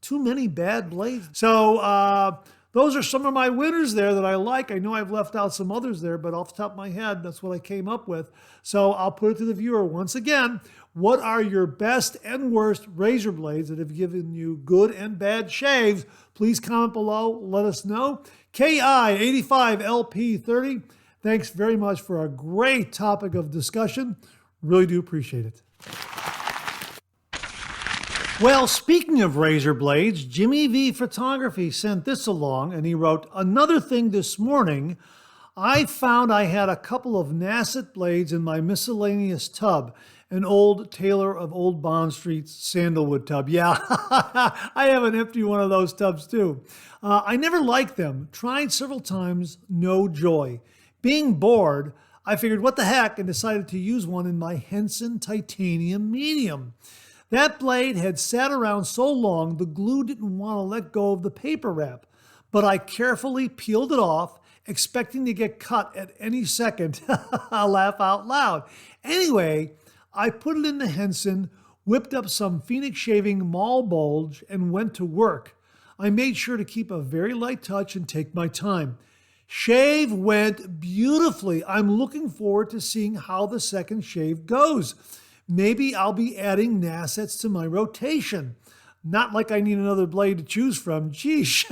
too many bad blades. So those are some of my winners there that I like. I know I've left out some others there, but off the top of my head, that's what I came up with. So I'll put it to the viewer once again. What are your best and worst razor blades that have given you good and bad shaves? Please comment below. Let us know. KI85LP30, thanks very much for a great topic of discussion. Really do appreciate it. Well, speaking of razor blades, Jimmy V Photography sent this along, and he wrote, "Another thing this morning, I found I had a couple of Nacet blades in my miscellaneous tub, an old Taylor of Old Bond Street sandalwood tub." Yeah, I have an empty one of those tubs too. I never liked them. Tried several times, no joy. Being bored, I figured what the heck and decided to use one in my Henson Titanium Medium. That blade had sat around so long the glue didn't want to let go of the paper wrap, but I carefully peeled it off, expecting to get cut at any second. I laugh out loud. Anyway, I put it in the Henson, whipped up some Phoenix Shaving Mall Bulge, and went to work. I made sure to keep a very light touch and take my time. Shave went beautifully. I'm looking forward to seeing how the second shave goes. Maybe I'll be adding Nacets to my rotation. Not like I need another blade to choose from. Geesh.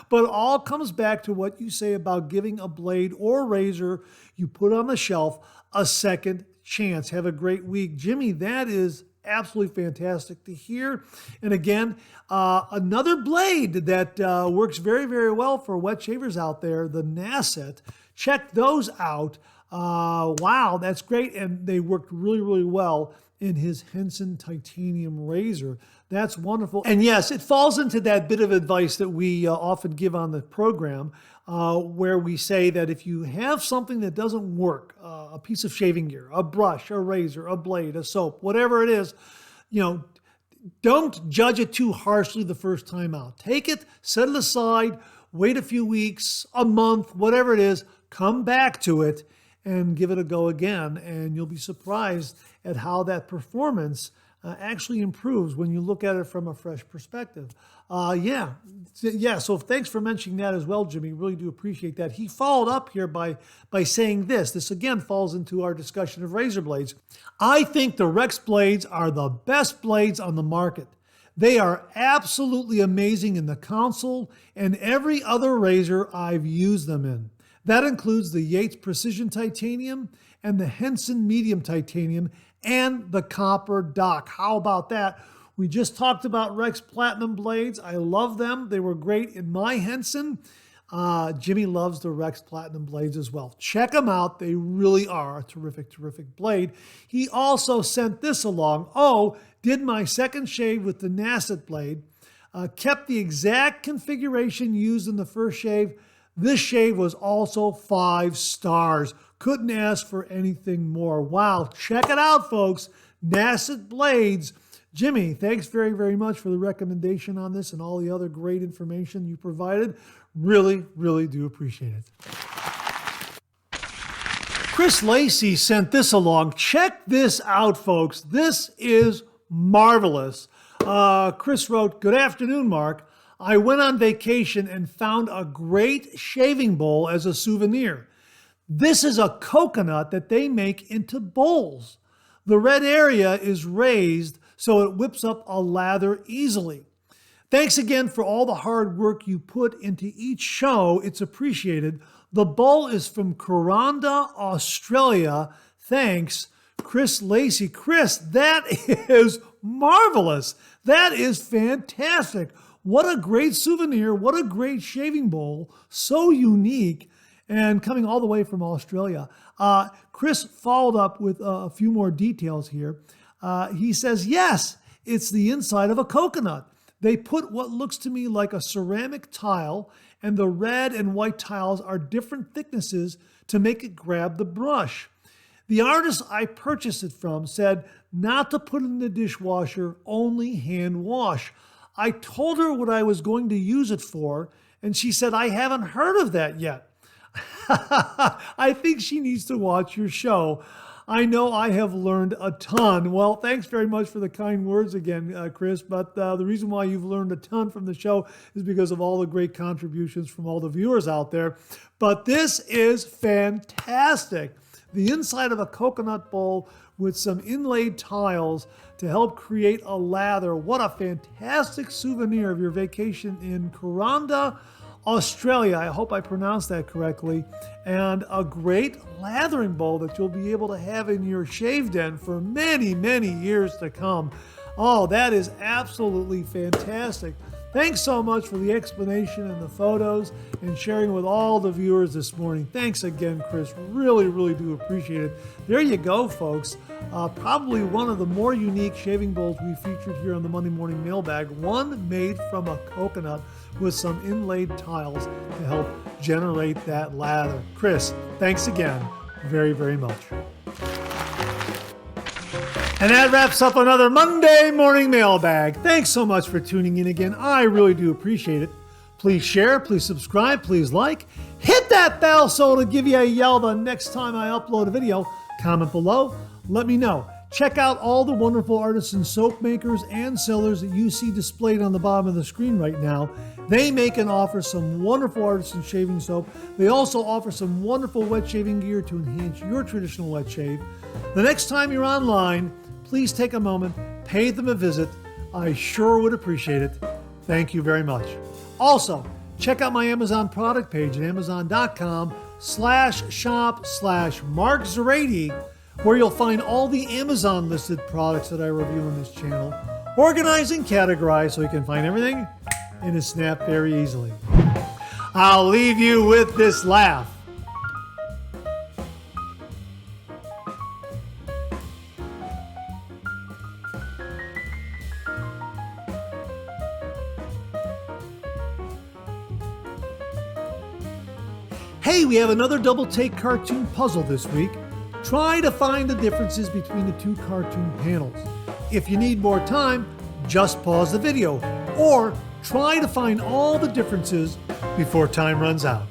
But it all comes back to what you say about giving a blade or razor you put on the shelf a second chance. Have a great week. Jimmy, that is absolutely fantastic to hear. And again, another blade that works very, very well for wet shavers out there, the Nacet. Check those out. Wow, that's great. And they worked really, really well in his Henson titanium razor. That's wonderful. And yes, it falls into that bit of advice that we often give on the program, where we say that if you have something that doesn't work, a piece of shaving gear, a brush, a razor, a blade, a soap, whatever it is, don't judge it too harshly the first time out. Take it, set it aside, wait a few weeks, a month, whatever it is, come back to it and give it a go again. And you'll be surprised at how that performance actually improves when you look at it from a fresh perspective. So thanks for mentioning that as well, Jimmy. Really do appreciate that. He followed up here by saying this. This again falls into our discussion of razor blades. I think the Rex blades are the best blades on the market. They are absolutely amazing in the console and every other razor I've used them in. That includes the Yates Precision Titanium and the Henson Medium Titanium and the Copper Dock. How about that? We just talked about Rex Platinum blades. I love them. They were great in my Henson. Jimmy loves the Rex Platinum blades as well. Check them out. They really are a terrific, terrific blade. He also sent this along. Did my second shave with the Nacet blade. Kept the exact configuration used in the first shave. This shave was also 5 stars. Couldn't ask for anything more. Wow, check it out, folks. Nacet blades. Jimmy, thanks very, very much for the recommendation on this and all the other great information you provided. Really, really do appreciate it. Chris Lacey sent this along. Check this out, folks. This is marvelous. Chris wrote, "Good afternoon, Mark. I went on vacation and found a great shaving bowl as a souvenir. This is a coconut that they make into bowls. The red area is raised so it whips up a lather easily. Thanks again for all the hard work you put into each show. It's appreciated. The bowl is from Kuranda, Australia. Thanks, Chris Lacey." Chris, that is marvelous. That is fantastic. What a great souvenir. What a great shaving bowl. So unique and coming all the way from Australia. Chris followed up with a few more details here. He says, yes, it's the inside of a coconut. They put what looks to me like a ceramic tile, and the red and white tiles are different thicknesses to make it grab the brush. The artist I purchased it from said not to put it in the dishwasher, only hand wash. I told her what I was going to use it for, and she said, I haven't heard of that yet. I think she needs to watch your show. I know I have learned a ton. Well, thanks very much for the kind words again, Chris. But the reason why you've learned a ton from the show is because of all the great contributions from all the viewers out there. But this is fantastic. The inside of a coconut bowl with some inlaid tiles to help create a lather. What a fantastic souvenir of your vacation in Kuranda, Australia. I hope I pronounced that correctly. And a great lathering bowl that you'll be able to have in your shave den for many, many years to come. Oh, that is absolutely fantastic. Thanks so much for the explanation and the photos and sharing with all the viewers this morning. Thanks again, Chris. Really, really do appreciate it. There you go, folks. Probably one of the more unique shaving bowls we featured here on the Monday Morning Mailbag. One made from a coconut with some inlaid tiles to help generate that lather. Chris, thanks again very, very much. And that wraps up another Monday Morning Mailbag. Thanks so much for tuning in again. I really do appreciate it. Please share, please subscribe, please like. Hit that bell so it'll give you a yell the next time I upload a video. Comment below, let me know. Check out all the wonderful artisan soap makers and sellers that you see displayed on the bottom of the screen right now. They make and offer some wonderful artisan shaving soap. They also offer some wonderful wet shaving gear to enhance your traditional wet shave. The next time you're online, please take a moment, pay them a visit. I sure would appreciate it. Thank you very much. Also, check out my Amazon product page at amazon.com/shop/Mark Zarady, where you'll find all the Amazon listed products that I review on this channel, organized and categorized so you can find everything in a snap very easily. I'll leave you with this laugh. Hey, we have another double take cartoon puzzle this week. Try to find the differences between the two cartoon panels. If you need more time, just pause the video, or try to find all the differences before time runs out.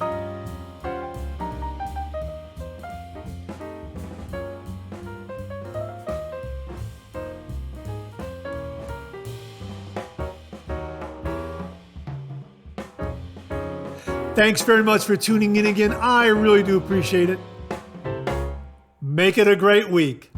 Thanks very much for tuning in again. I really do appreciate it. Make it a great week.